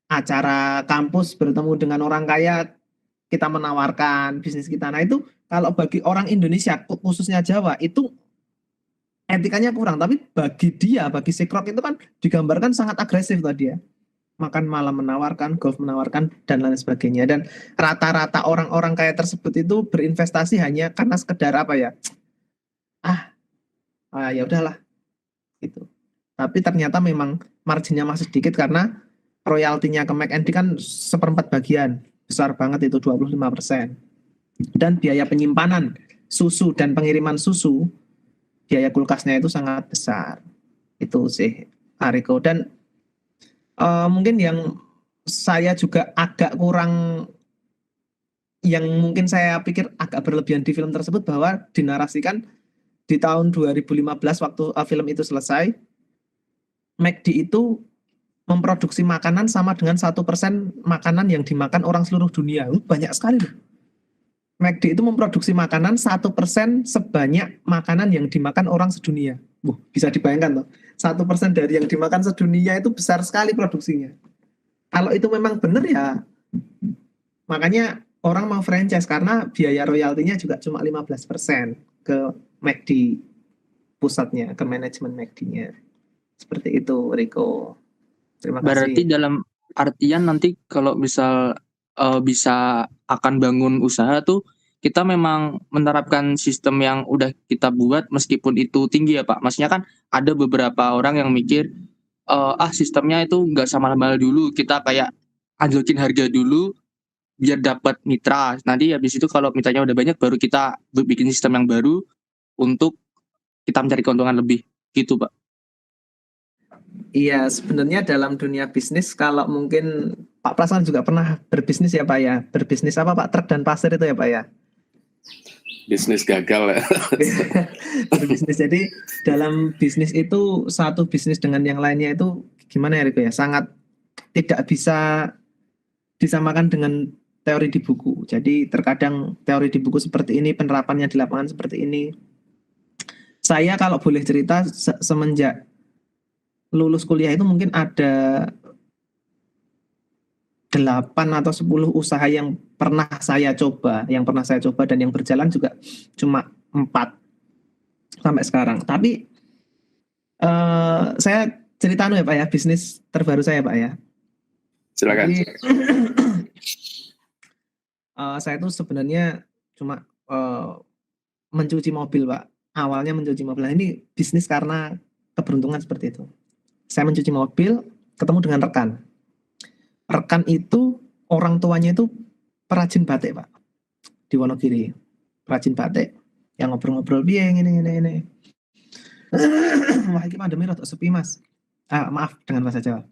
acara kampus bertemu dengan orang kaya kita menawarkan bisnis kita. Nah itu kalau bagi orang Indonesia khususnya Jawa itu etikanya kurang, tapi bagi si Krok itu kan digambarkan sangat agresif tadi ya. Makan malam menawarkan, golf menawarkan, dan lain sebagainya. Dan rata-rata orang-orang kaya tersebut itu berinvestasi hanya karena sekedar apa ya? Ya udahlah gitu. Tapi ternyata memang marginnya masih sedikit karena royaltinya ke McD kan 1/4 bagian. Besar banget itu 25%. Dan biaya penyimpanan susu dan pengiriman susu, biaya kulkasnya itu sangat besar. Itu sih Ariko. Dan mungkin yang saya juga agak kurang, yang mungkin saya pikir agak berlebihan di film tersebut, bahwa dinarasikan di tahun 2015 waktu film itu selesai, McD itu memproduksi makanan sama dengan 1% makanan yang dimakan orang seluruh dunia. Banyak sekali loh. McD itu memproduksi makanan 1% sebanyak makanan yang dimakan orang sedunia. Bisa dibayangkan loh. 1% dari yang dimakan sedunia itu besar sekali produksinya. Kalau itu memang benar ya, makanya orang mau franchise karena biaya royaltinya juga cuma 15% ke McD pusatnya, ke manajemen McD-nya. Seperti itu, Riko. Terima kasih. Berarti dalam artian nanti kalau misal bisa akan bangun usaha tuh, kita memang menerapkan sistem yang udah kita buat meskipun itu tinggi ya Pak. Maksudnya kan ada beberapa orang yang mikir sistemnya itu nggak sama mahal dulu, kita kayak anjlokin harga dulu biar dapat mitra. Nanti habis itu kalau mitranya udah banyak baru kita bikin sistem yang baru untuk kita mencari keuntungan lebih gitu Pak. Iya, sebenarnya dalam dunia bisnis, kalau mungkin Pak Pras kan juga pernah berbisnis ya Pak ya. Berbisnis apa Pak? Truk dan pasir itu ya Pak ya? Bisnis gagal ya. Berbisnis. Jadi dalam bisnis itu, satu bisnis dengan yang lainnya itu gimana ya Riko ya? Sangat tidak bisa disamakan dengan teori di buku. Jadi terkadang teori di buku seperti ini, penerapannya di lapangan seperti ini. Saya kalau boleh cerita, semenjak lulus kuliah itu mungkin ada 8 atau 10 usaha yang pernah saya coba, dan yang berjalan juga cuma 4 sampai sekarang. Tapi saya cerita ya Pak ya, bisnis terbaru saya Pak ya. Silakan. Jadi, saya itu sebenarnya cuma mencuci mobil Pak. Awalnya mencuci mobil. Nah, ini bisnis karena keberuntungan seperti itu. Saya mencuci mobil, ketemu dengan rekan. Rekan itu orang tuanya itu perajin batik Pak, di Wonogiri. Perajin batik, yang ngobrol-ngobrol biar ini. Wah, ini pandemi rada sepi Mas. Maaf dengan bahasa Jawa.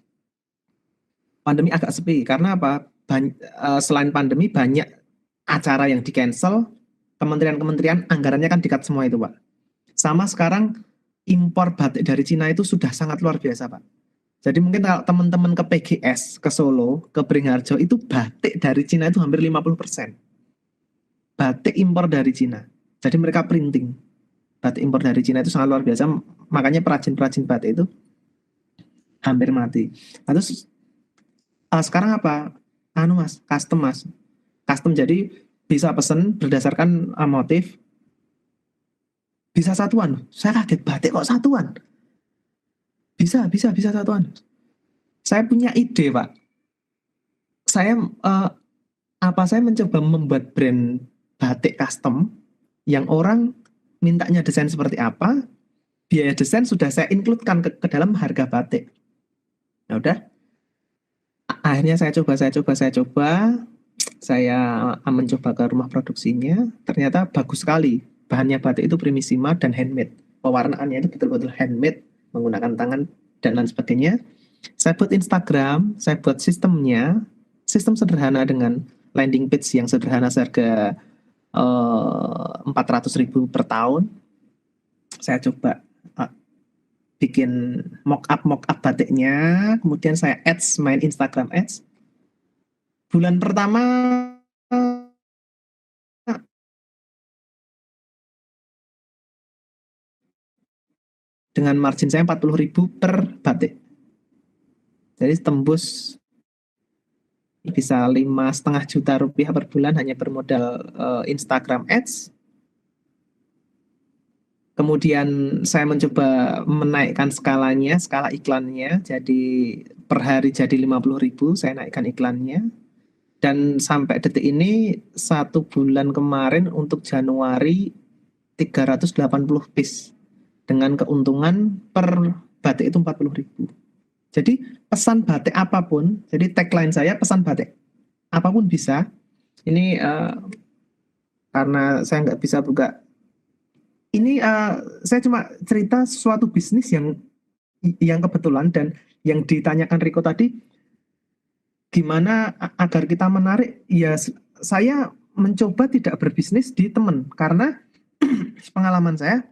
Pandemi agak sepi karena apa? Selain pandemi banyak acara yang di-cancel, kementerian-kementerian anggarannya kan di-cut semua itu Pak. Sama sekarang impor batik dari Cina itu sudah sangat luar biasa Pak. Jadi mungkin kalau teman-teman ke PGS, ke Solo, ke Beringharjo, itu batik dari Cina itu hampir 50%. Batik impor dari Cina. Jadi mereka printing. Batik impor dari Cina itu sangat luar biasa, makanya perajin-perajin batik itu hampir mati. Nah, terus sekarang apa? Mas, custom Mas. Custom, jadi bisa pesen berdasarkan motif. Bisa satuan. Saya kaget, batik kok satuan? Bisa satuan. Saya punya ide Pak. Saya mencoba membuat brand batik custom yang orang mintanya desain seperti apa, biaya desain sudah saya include-kan ke dalam harga batik. Ya udah. Akhirnya saya coba. Saya mencoba ke rumah produksinya, ternyata bagus sekali. Bahannya batik itu primissima dan handmade. Pewarnaannya itu betul-betul handmade, menggunakan tangan dan lain sebagainya. Saya buat Instagram, saya buat sistemnya, sistem sederhana dengan landing page yang sederhana seharga 400.000 per tahun. Saya coba bikin mock up batiknya, kemudian saya main Instagram ads. Bulan pertama dengan margin saya 40.000 per batik. Jadi tembus bisa 5,5 juta rupiah per bulan hanya bermodal Instagram ads. Kemudian saya mencoba menaikkan skala iklannya, jadi per hari jadi 50.000, saya naikkan iklannya. Dan sampai detik ini 1 bulan kemarin untuk Januari 380 piece dengan keuntungan per batik itu 40.000. Jadi pesan batik apapun, jadi tagline saya pesan batik apapun bisa. Ini karena saya nggak bisa buka. Ini saya cuma cerita suatu bisnis yang kebetulan dan yang ditanyakan Riko tadi, gimana agar kita menarik? Ya saya mencoba tidak berbisnis di teman karena pengalaman saya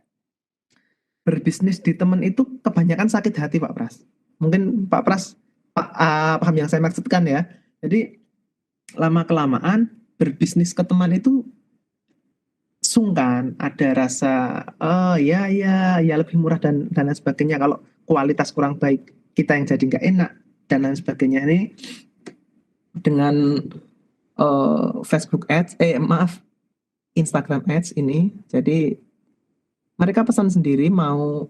berbisnis di teman itu kebanyakan sakit hati Pak Pras. Mungkin Pak Pras paham yang saya maksudkan ya. Jadi lama kelamaan berbisnis ke teman itu sungkan, ada rasa ya lebih murah dan lain sebagainya. Kalau kualitas kurang baik kita yang jadi nggak enak dan lain sebagainya. Ini dengan Facebook Ads, Instagram Ads ini, jadi mereka pesan sendiri mau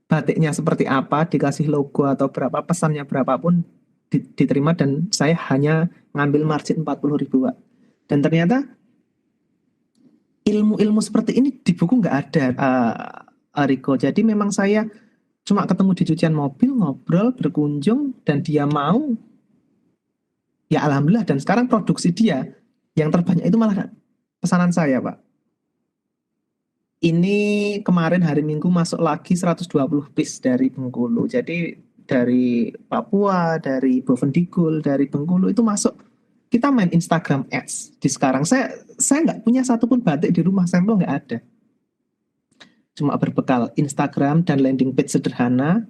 batiknya seperti apa, dikasih logo atau berapa, pesannya berapapun diterima, dan saya hanya ngambil margin 40.000 Pak. Dan ternyata ilmu seperti ini di buku nggak ada, Riko. Jadi memang saya cuma ketemu di cucian mobil, ngobrol, berkunjung, dan dia mau. Ya alhamdulillah, dan sekarang produksi dia yang terbanyak itu malah pesanan saya Pak. Ini kemarin hari Minggu masuk lagi 120 piece dari Bengkulu. Jadi dari Papua, dari Bovendigul, dari Bengkulu itu masuk. Kita main Instagram Ads di sekarang. Saya nggak punya satupun batik di rumah, sampel nggak ada. Cuma berbekal Instagram dan landing page sederhana,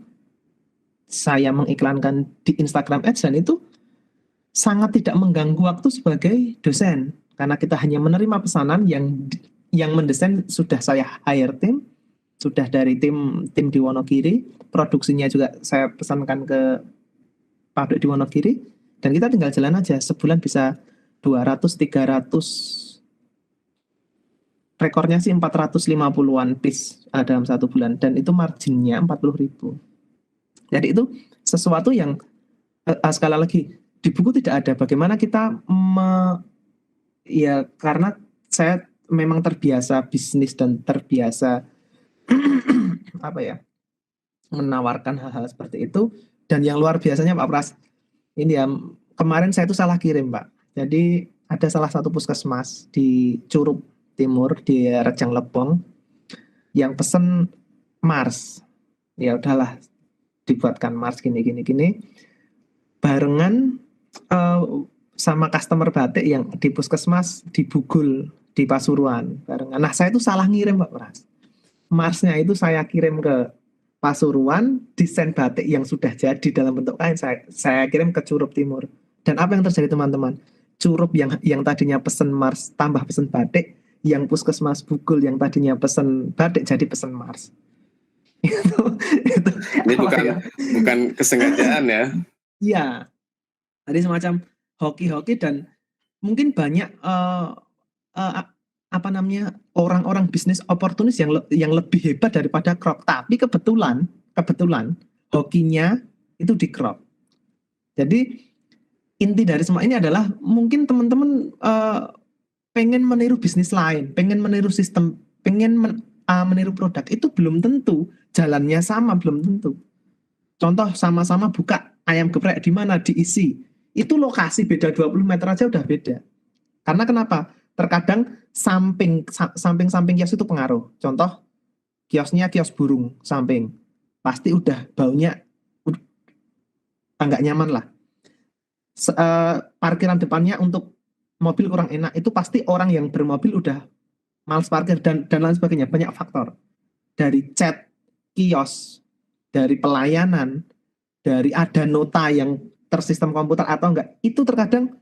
saya mengiklankan di Instagram Ads, dan itu sangat tidak mengganggu waktu sebagai dosen. Karena kita hanya menerima pesanan yang mendesain sudah saya hire tim, sudah dari tim di Wonogiri, produksinya juga saya pesankan ke pabrik di Wonogiri, dan kita tinggal jalan aja. Sebulan bisa 200, 300, rekornya sih 450-an piece dalam 1 bulan, dan itu marginnya 40.000. Jadi itu sesuatu yang sekali lagi di buku tidak ada. Bagaimana kita ya karena saya memang terbiasa bisnis dan terbiasa menawarkan hal-hal seperti itu. Dan yang luar biasanya Pak Pras, ini ya, kemarin saya itu salah kirim Pak. Jadi ada salah satu puskesmas di Curup Timur di Rejang Lebong yang pesen Mars. Ya udahlah, dibuatkan Mars gini barengan sama customer batik yang di puskesmas di Bugul di Pasuruan barengan. Nah saya itu salah ngirim Pak Pras. Marsnya itu saya kirim ke Pasuruan, desain batik yang sudah jadi dalam bentuk kain saya kirim ke Curup Timur. Dan apa yang terjadi teman-teman? Curup yang tadinya pesen Mars tambah pesen batik, yang puskesmas Bugul yang tadinya pesen batik jadi pesen Mars. Ini bukan kesengajaan ya? Iya. Jadi semacam hoki-hoki, dan mungkin banyak orang-orang bisnis oportunis yang lebih hebat daripada crop, tapi kebetulan hokinya itu di crop. Jadi inti dari semua ini adalah mungkin teman-teman pengen meniru bisnis lain, pengen meniru sistem, pengen meniru produk, itu belum tentu jalannya sama, belum tentu. Contoh sama-sama buka ayam geprek, di mana diisi, itu lokasi beda 20 meter aja udah beda. Karena kenapa? Terkadang samping kios itu pengaruh. Contoh kiosnya kios burung samping, pasti udah baunya nggak nyaman lah. Parkiran depannya untuk mobil kurang enak, itu pasti orang yang bermobil udah malas parkir dan lain sebagainya. Banyak faktor, dari cat kios, dari pelayanan, dari ada nota yang tersistem komputer atau enggak, itu terkadang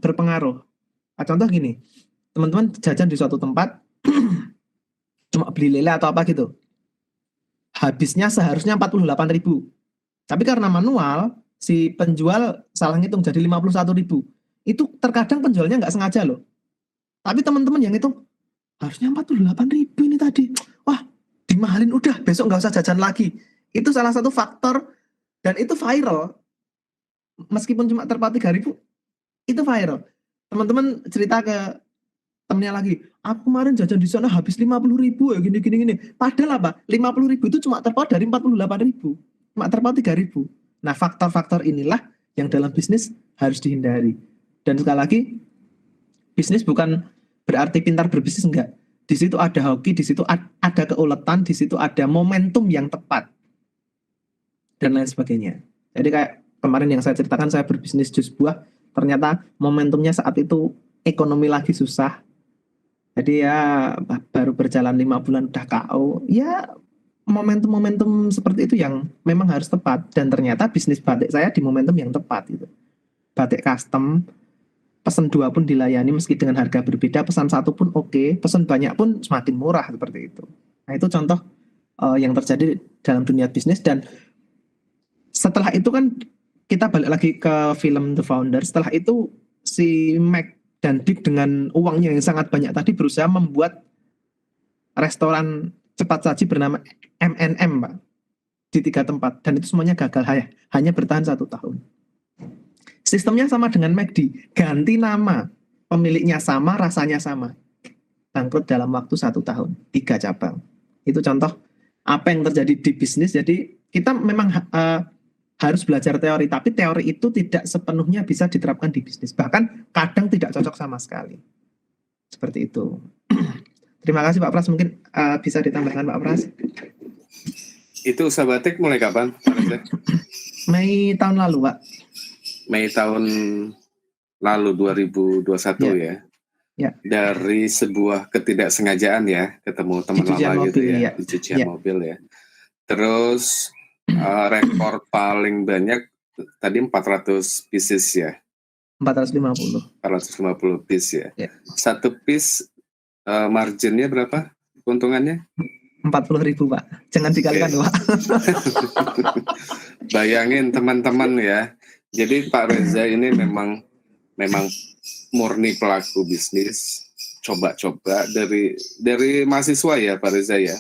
berpengaruh. Contoh gini, teman-teman jajan di suatu tempat cuma beli lele atau apa gitu, habisnya seharusnya 48.000, tapi karena manual si penjual salah ngitung jadi 51.000. Itu terkadang penjualnya nggak sengaja loh, tapi teman-teman yang itu harusnya 48.000 ini tadi. Wah, dimahalin udah, besok nggak usah jajan lagi. Itu salah satu faktor dan itu viral. Meskipun cuma terpaut 3.000, itu viral. Teman-teman cerita ke temennya lagi, aku kemarin jajan di sana habis 50.000 ya gini. Padahal apa? 50.000 itu cuma terpaut dari 48.000, cuma terpaut 3.000. Nah, faktor-faktor inilah yang dalam bisnis harus dihindari. Dan sekali lagi, bisnis bukan berarti pintar berbisnis, enggak. Di situ ada hoki, di situ ada keuletan, di situ ada momentum yang tepat dan lain sebagainya. Jadi kayak kemarin yang saya ceritakan, saya berbisnis jus buah, ternyata momentumnya saat itu ekonomi lagi susah. Jadi ya baru berjalan 5 bulan udah KO. Ya momentum-momentum seperti itu yang memang harus tepat. Dan ternyata bisnis batik saya di momentum yang tepat gitu. Batik custom, pesan 2 pun dilayani meski dengan harga berbeda, pesan 1 pun oke, pesan banyak pun semakin murah seperti itu. Nah, itu contoh yang terjadi dalam dunia bisnis. Dan setelah itu kan kita balik lagi ke film The Founder. Setelah itu si Mac dan Dick dengan uangnya yang sangat banyak tadi berusaha membuat restoran cepat saji bernama M&M, Pak, di 3 tempat, dan itu semuanya gagal, hanya bertahan 1 tahun. Sistemnya sama dengan McD, ganti nama, pemiliknya sama, rasanya sama, bangkrut dalam waktu 1 tahun, 3 cabang. Itu contoh apa yang terjadi di bisnis. Jadi kita memang harus belajar teori, tapi teori itu tidak sepenuhnya bisa diterapkan di bisnis. Bahkan kadang tidak cocok sama sekali. Seperti itu. Terima kasih Pak Pras. Mungkin bisa ditambahkan Pak Pras. Itu usaha batik mulai kapan? Mei tahun lalu, Pak. Mei tahun lalu 2021 ya. Ya. Dari sebuah ketidaksengajaan ya, ketemu teman lama gitu ya, di cucian mobil ya. Terus rekor paling banyak tadi 400 pieces ya. 450 piece ya. Satu piece marginnya berapa? Keuntungannya? 40.000 Pak. Jangan dikalikan Pak. Bayangin teman-teman ya. Jadi Pak Reza ini memang murni pelaku bisnis. Coba-coba dari mahasiswa ya Pak Reza ya.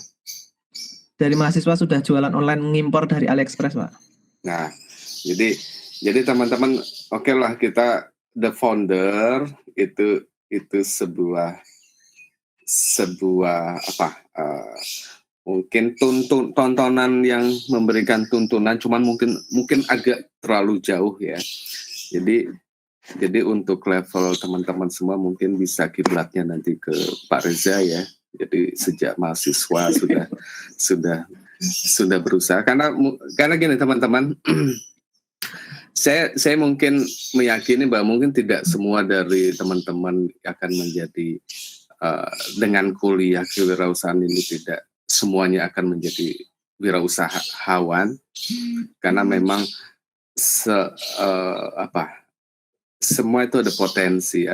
Dari mahasiswa sudah jualan online, ngimpor dari AliExpress, Pak. Nah, jadi teman-teman, oke lah kita The Founder itu sebuah apa? Mungkin tontonan yang memberikan tuntunan, cuman mungkin agak terlalu jauh ya. Jadi untuk level teman-teman semua mungkin bisa kiblatnya nanti ke Pak Reza ya. Jadi sejak mahasiswa sudah berusaha karena gini teman-teman, saya mungkin meyakini bahwa mungkin tidak semua dari teman-teman akan menjadi dengan kuliah kewirausahaan ini tidak semuanya akan menjadi wirausahawan karena memang semua itu ada potensi,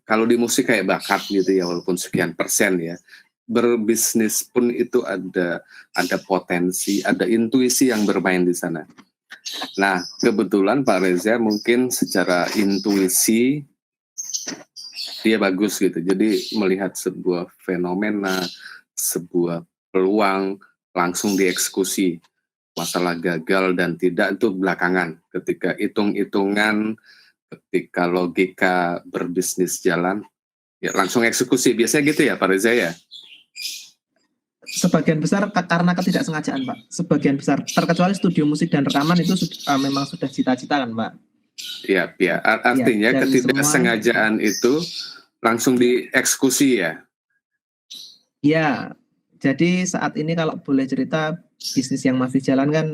kalau di musik kayak bakat gitu ya, walaupun sekian persen ya. Berbisnis pun itu ada potensi, ada intuisi yang bermain di sana. Nah, kebetulan Pak Reza mungkin secara intuisi dia bagus gitu. Jadi melihat sebuah fenomena, sebuah peluang langsung dieksekusi. Masalah gagal dan tidak itu belakangan. Ketika hitung-hitungan, ketika logika berbisnis jalan, ya langsung eksekusi. Biasanya gitu ya Pak Reza ya? Sebagian besar karena ketidaksengajaan Pak. Sebagian besar, terkecuali studio musik dan rekaman itu memang sudah cita-cita kan Pak. Iya. Artinya ya, ketidaksengajaan itu langsung dieksekusi ya? Iya. Jadi saat ini kalau boleh cerita, bisnis yang masih jalan kan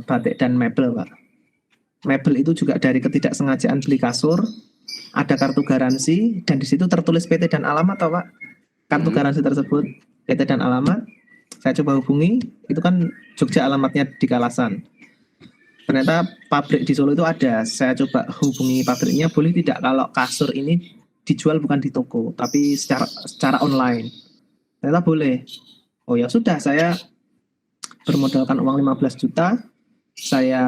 batik dan mebel Pak. Mebel itu juga dari ketidaksengajaan beli kasur, ada kartu garansi, dan di situ tertulis PT dan alamat toh Pak. Kartu garansi tersebut PT dan alamat, saya coba hubungi, itu kan Jogja alamatnya di Kalasan. Ternyata pabrik di Solo itu ada, saya coba hubungi pabriknya, boleh tidak kalau kasur ini dijual bukan di toko, tapi secara online. Ternyata boleh. Oh ya sudah, saya bermodalkan uang 15 juta, saya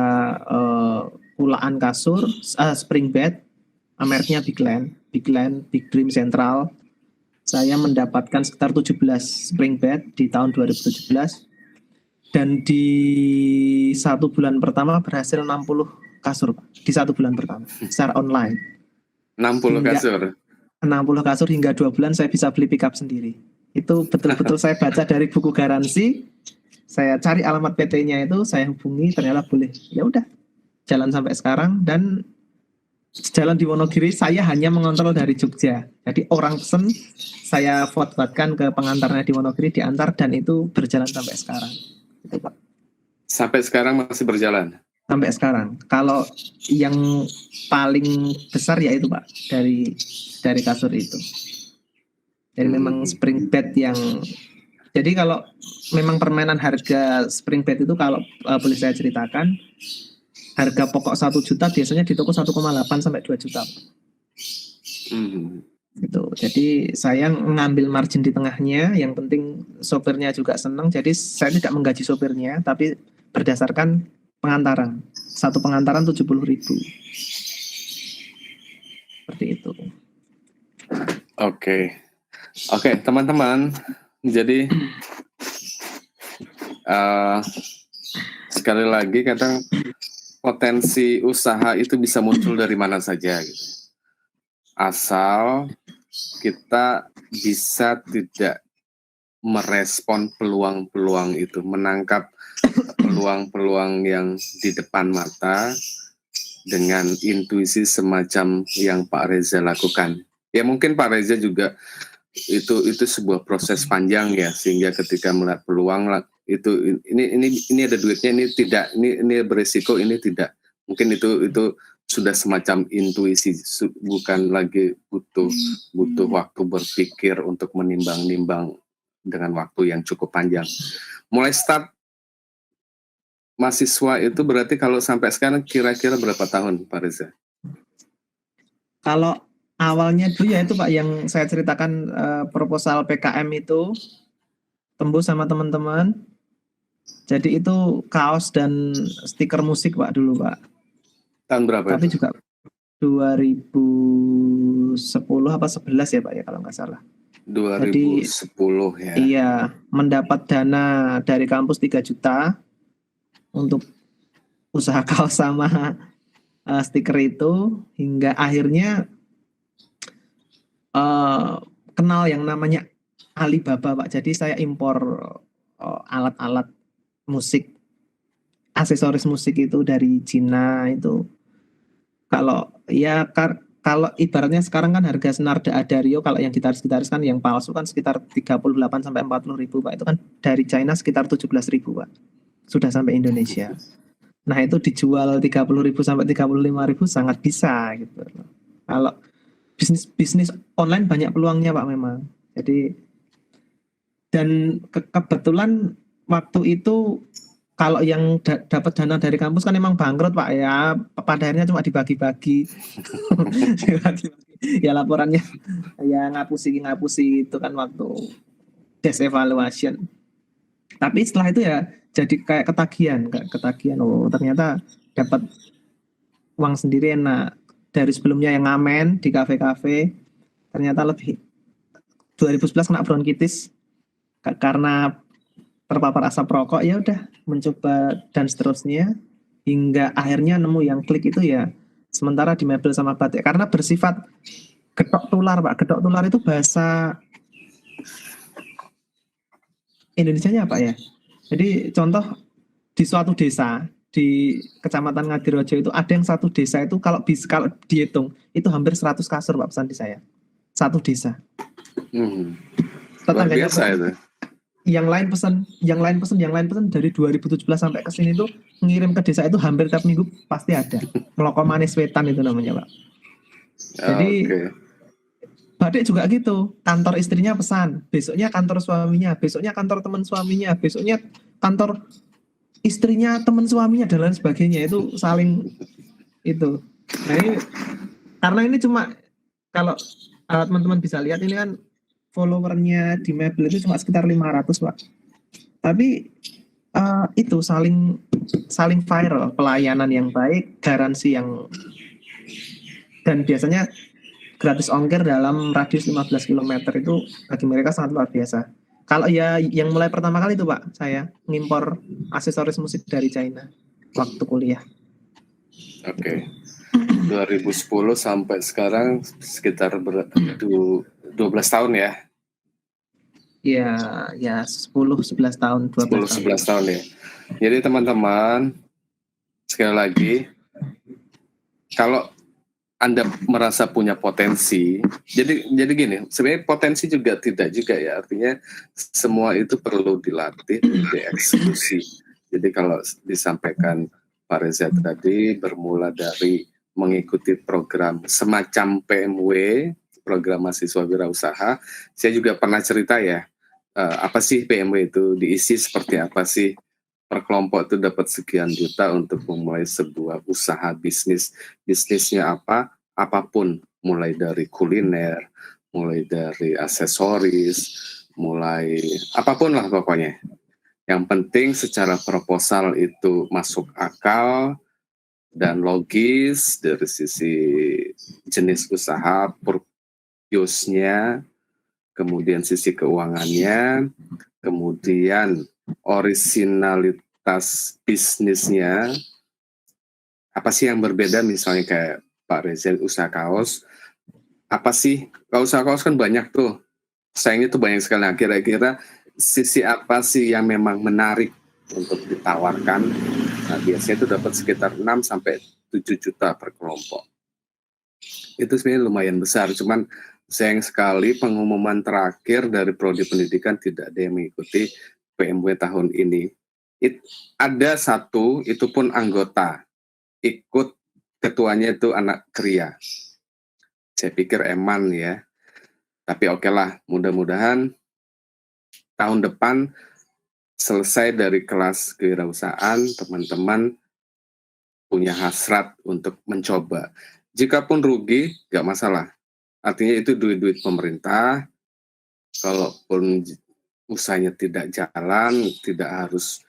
kulaan kasur, spring bed, mereknya Big Land, Big Dream Central. saya mendapatkan sekitar 17 spring bed di tahun 2017, dan di 1 bulan pertama berhasil 60 kasur Pak, di 1 bulan pertama secara online. 60 kasur. 60 kasur hingga 2 bulan saya bisa beli pickup sendiri. Itu betul-betul saya baca dari buku garansi, saya cari alamat PT-nya itu, saya hubungi, ternyata boleh. Ya udah, jalan sampai sekarang. Dan jalan di Wonogiri saya hanya mengontrol dari Jogja. Jadi orang pesen, saya forwardkan ke pengantarnya di Wonogiri, diantar, dan itu berjalan sampai sekarang. Gitu, Pak. Sampai sekarang masih berjalan? Sampai sekarang. Kalau yang paling besar ya itu Pak, dari kasur itu. Jadi memang spring bed yang, jadi kalau memang permainan harga spring bed itu, kalau boleh saya ceritakan, harga pokok 1 juta biasanya di toko 1,8 sampai 2 juta. Gitu. Jadi saya ngambil margin di tengahnya, yang penting sopirnya juga senang. Jadi saya tidak menggaji sopirnya, tapi berdasarkan pengantaran. Satu pengantaran 70.000. Seperti itu. Oke, teman-teman. Jadi sekali lagi kadang potensi usaha itu bisa muncul dari mana saja gitu. Asal kita bisa tidak merespon peluang-peluang itu, menangkap peluang-peluang yang di depan mata dengan intuisi semacam yang Pak Reza lakukan. Ya mungkin Pak Reza juga itu sebuah proses panjang ya, sehingga ketika melihat peluang itu ini ada duitnya, ini beresiko, ini tidak, mungkin itu sudah semacam intuisi, bukan lagi butuh waktu berpikir untuk menimbang-nimbang dengan waktu yang cukup panjang. Mulai start mahasiswa itu berarti kalau sampai sekarang kira-kira berapa tahun Pak Reza? Kalau awalnya dulu ya itu Pak yang saya ceritakan, proposal PKM itu tembus sama teman-teman. Jadi itu kaos dan stiker musik Pak dulu Pak. Tahun berapa? Tapi itu? Juga 2010 apa 11 ya Pak ya kalau nggak salah. 2010 ya. Iya, mendapat dana dari kampus 3 juta untuk usaha kaos sama stiker itu, hingga akhirnya kenal yang namanya Alibaba Pak. Jadi saya impor alat-alat musik, aksesoris musik itu dari Cina itu. Kalau ibaratnya sekarang kan harga senar Adagio kalau yang gitaris-gitaris kan yang palsu kan sekitar 38 sampai 40 ribu Pak. Itu kan dari China sekitar 17 ribu Pak. Sudah sampai Indonesia. Nah itu dijual 30 ribu sampai 35 ribu sangat bisa gitu. Kalau bisnis online banyak peluangnya Pak memang. Jadi dan kebetulan waktu itu kalau yang dapat dana dari kampus kan emang bangkrut Pak ya, pada akhirnya cuma dibagi-bagi. Ya laporannya ya ngapusi itu kan waktu desk evaluation. Tapi setelah itu ya jadi kayak ketagihan. Oh ternyata dapat uang sendiri enak. Dari sebelumnya yang ngamen di kafe-kafe, ternyata lebih 2011 kena bronkitis karena terpapar asap rokok, ya udah mencoba dan seterusnya hingga akhirnya nemu yang klik itu ya sementara di mebel sama batik karena bersifat getok tular Pak. Getok tular itu bahasa Indonesianya apa ya? Jadi contoh di suatu desa di Kecamatan Ngadirojo itu ada yang satu desa itu kalau dihitung itu hampir 100 kasur Pak, pesan di saya. Satu desa. Luar biasa itu. Yang lain pesen dari 2017 sampai ke sini tuh ngirim ke desa itu hampir tiap minggu pasti ada. Meloko manis wetan itu namanya Pak. Jadi Badik juga gitu, kantor istrinya pesan, besoknya kantor suaminya, besoknya kantor teman suaminya, besoknya kantor istrinya teman suaminya dan lain sebagainya, itu saling itu. Nah ini karena ini cuma kalau teman-teman bisa lihat ini kan followernya di Mebel itu cuma sekitar 500 Pak. Tapi itu saling viral, pelayanan yang baik, garansi yang, dan biasanya gratis ongkir dalam radius 15 km itu bagi mereka sangat luar biasa. Kalau ya yang mulai pertama kali itu Pak, saya ngimpor aksesoris musik dari China waktu kuliah. Oke. 2010 sampai sekarang sekitar 12 tahun ya. Ya 10-11 tahun, 10-11 tahun ya. Jadi teman-teman, sekali lagi, kalau Anda merasa punya potensi, jadi gini, sebenarnya potensi juga tidak juga ya, artinya semua itu perlu dilatih, dieksekusi. Jadi kalau disampaikan Pak Reza tadi, bermula dari mengikuti program semacam PMW, program mahasiswa wirausaha, saya juga pernah cerita ya, apa sih PMW itu, diisi seperti apa sih, per kelompok itu dapat sekian juta untuk memulai sebuah usaha bisnis. Bisnisnya apa? Apapun, mulai dari kuliner, mulai dari aksesoris, mulai apapun lah pokoknya. Yang penting secara proposal itu masuk akal dan logis dari sisi jenis usaha, purpose-nya, kemudian sisi keuangannya, kemudian orisinalitas bisnisnya, apa sih yang berbeda, misalnya kayak Pak Reza usaha kaos, apa sih, kalau usaha kaos kan banyak tuh, sayangnya tuh banyak sekali. Nah, kira-kira sisi apa sih yang memang menarik untuk ditawarkan? Nah, biasanya itu dapat sekitar 6-7 juta per kelompok. Itu sebenarnya lumayan besar, cuman sayang sekali pengumuman terakhir dari Prodi Pendidikan tidak ada yang mengikuti PMW tahun ini. Ada satu, itu pun anggota, ikut, ketuanya itu anak kria. Saya pikir eman ya, tapi oke lah, mudah-mudahan tahun depan selesai dari kelas kewirausahaan, teman-teman punya hasrat untuk mencoba. Jikapun rugi, gak masalah. Artinya itu duit-duit pemerintah, kalaupun usahanya tidak jalan, tidak harus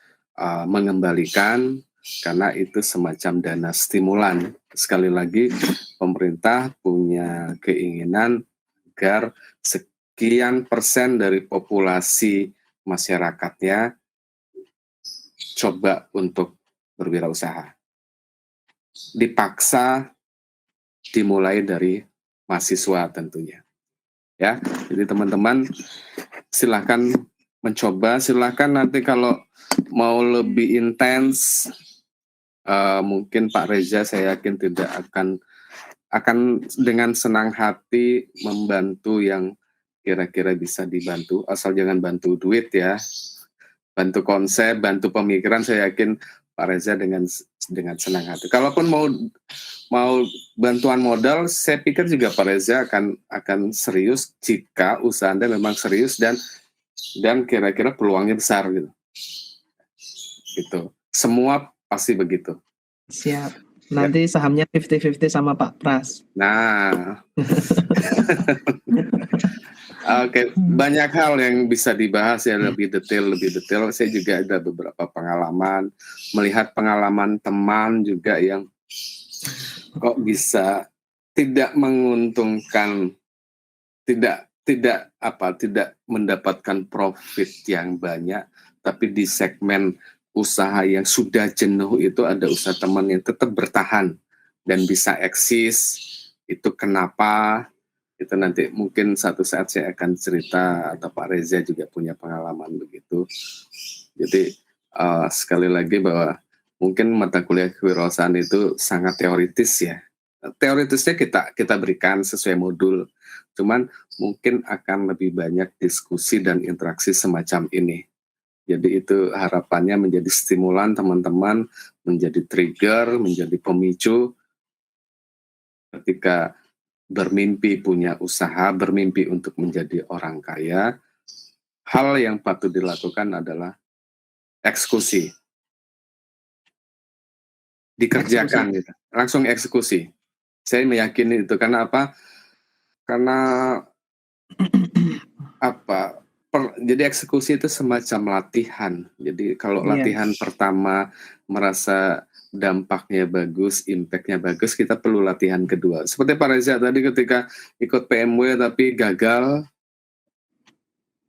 mengembalikan, karena itu semacam dana stimulan. Sekali lagi, pemerintah punya keinginan agar sekian persen dari populasi masyarakatnya coba untuk berwirausaha. Dipaksa dimulai dari mahasiswa tentunya. Ya, jadi teman-teman silakan mencoba, silakan nanti kalau mau lebih intens, mungkin Pak Reza saya yakin tidak akan dengan senang hati membantu yang kira-kira bisa dibantu, asal jangan bantu duit ya, bantu konsep, bantu pemikiran, saya yakin Pak Reza dengan senang hati. Kalaupun mau bantuan modal, saya pikir juga Pak Reza akan serius jika usaha Anda memang serius dan kira-kira peluangnya besar gitu. Gitu. Semua pasti begitu. Siap. Nanti sahamnya 50-50 sama Pak Pras. Nah. Oke, banyak hal yang bisa dibahas ya lebih detail. Saya juga ada beberapa pengalaman, melihat pengalaman teman juga yang kok bisa tidak menguntungkan, tidak mendapatkan profit yang banyak, tapi di segmen usaha yang sudah jenuh itu ada usaha teman yang tetap bertahan dan bisa eksis. Itu kenapa? Itu nanti mungkin satu saat saya akan cerita, atau Pak Reza juga punya pengalaman begitu. Jadi sekali lagi bahwa mungkin mata kuliah kewirausahaan itu sangat teoritis ya. Teoritisnya kita berikan sesuai modul, cuman mungkin akan lebih banyak diskusi dan interaksi semacam ini. Jadi itu harapannya menjadi stimulan teman-teman, menjadi trigger, menjadi pemicu ketika bermimpi punya usaha, bermimpi untuk menjadi orang kaya. Hal yang patut dilakukan adalah eksekusi. Dikerjakan gitu. Langsung eksekusi. Saya meyakini itu karena apa? Karena apa? Jadi eksekusi itu semacam latihan. Jadi kalau latihan pertama merasa dampaknya bagus, impact-nya bagus, kita perlu latihan kedua. Seperti Pak Reza tadi ketika ikut PMW tapi gagal,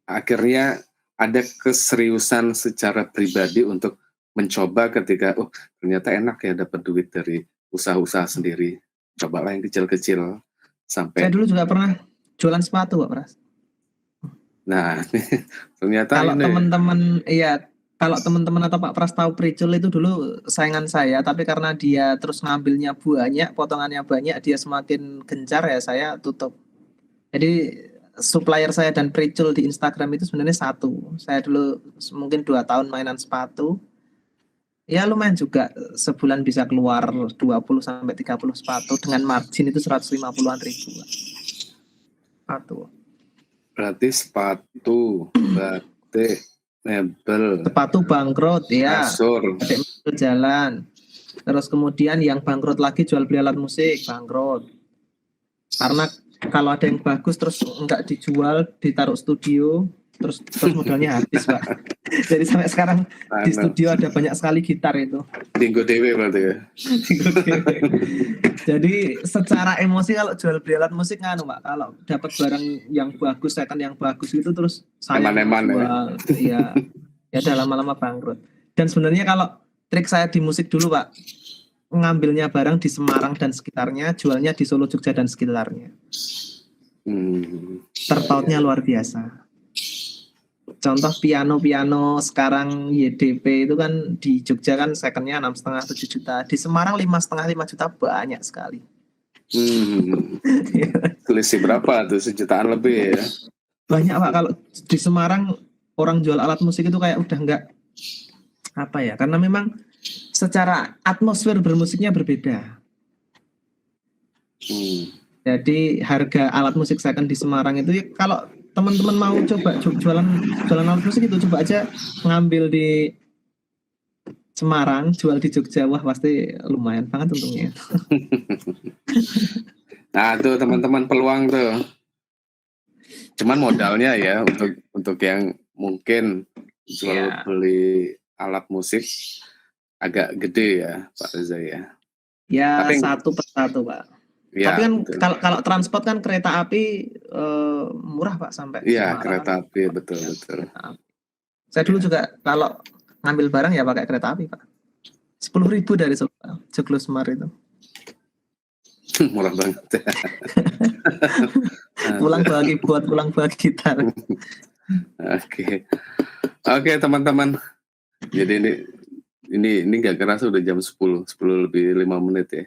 akhirnya ada keseriusan secara pribadi untuk mencoba ketika, oh ternyata enak ya dapat duit dari usaha-usaha sendiri. Cobalah yang kecil-kecil sampai. Saya dulu juga pernah jualan sepatu, Pak Pras. Nah, ternyata kalau teman-teman, iya, kalau teman-teman atau Pak Pras tahu Pricul itu dulu saingan saya, tapi karena dia terus ngambilnya banyak, potongannya banyak, dia semakin gencar ya saya tutup. Jadi supplier saya dan Pricul di Instagram itu sebenarnya satu. Saya dulu mungkin 2 tahun mainan sepatu. Ya lumayan juga, sebulan bisa keluar 20 sampai 30 sepatu dengan margin itu 150-an ribu. Sepatu. Berarti sepatu, batik, mebel. Sepatu bangkrut ya. Kasur. Jalan. Terus kemudian yang bangkrut lagi jual beli alat musik, bangkrut. Karena kalau ada yang bagus terus enggak dijual, ditaruh studio, terus modalnya habis, Pak. Jadi sampai sekarang di studio ada banyak sekali gitar itu. Dinggo dewe berarti ya. Jadi secara emosi kalau jual beli alat musik nganu, Pak, kalau dapat barang yang bagus, second yang bagus itu terus saya jual, ya udah lama-lama bangkrut. Dan sebenarnya kalau trik saya di musik dulu, Pak, ngambilnya barang di Semarang dan sekitarnya, jualnya di Solo, Jogja dan sekitarnya. Terpautnya luar biasa. Contoh piano sekarang YDP itu kan di Jogja kan secondnya 6,5 7 juta, di Semarang 5,5 5 juta, banyak sekali. Selisih berapa tuh, 1 jutaan lebih ya? Banyak, Pak. Kalau di Semarang orang jual alat musik itu kayak udah enggak apa ya, karena memang secara atmosfer bermusiknya berbeda. Jadi harga alat musik second di Semarang itu ya, kalau teman-teman mau coba jualan alat musik itu coba aja ngambil di Semarang, jual di Jogja, wah pasti lumayan banget untungnya. Nah tuh teman-teman peluang tuh. Cuman modalnya ya untuk yang mungkin jual beli alat musik agak gede ya Pak Reza ya. Ya tapi, satu persatu Pak. Ya, tapi kan kalau transport kan kereta api murah Pak sampai. Iya kereta api betul. Saya dulu juga kalau ngambil barang ya pakai kereta api Pak. 10.000 dari Joglo Semar itu. Murah banget. pulang bagi gitar. Oke teman-teman. Jadi ini nggak kerasa udah jam 10 lebih 5 menit ya.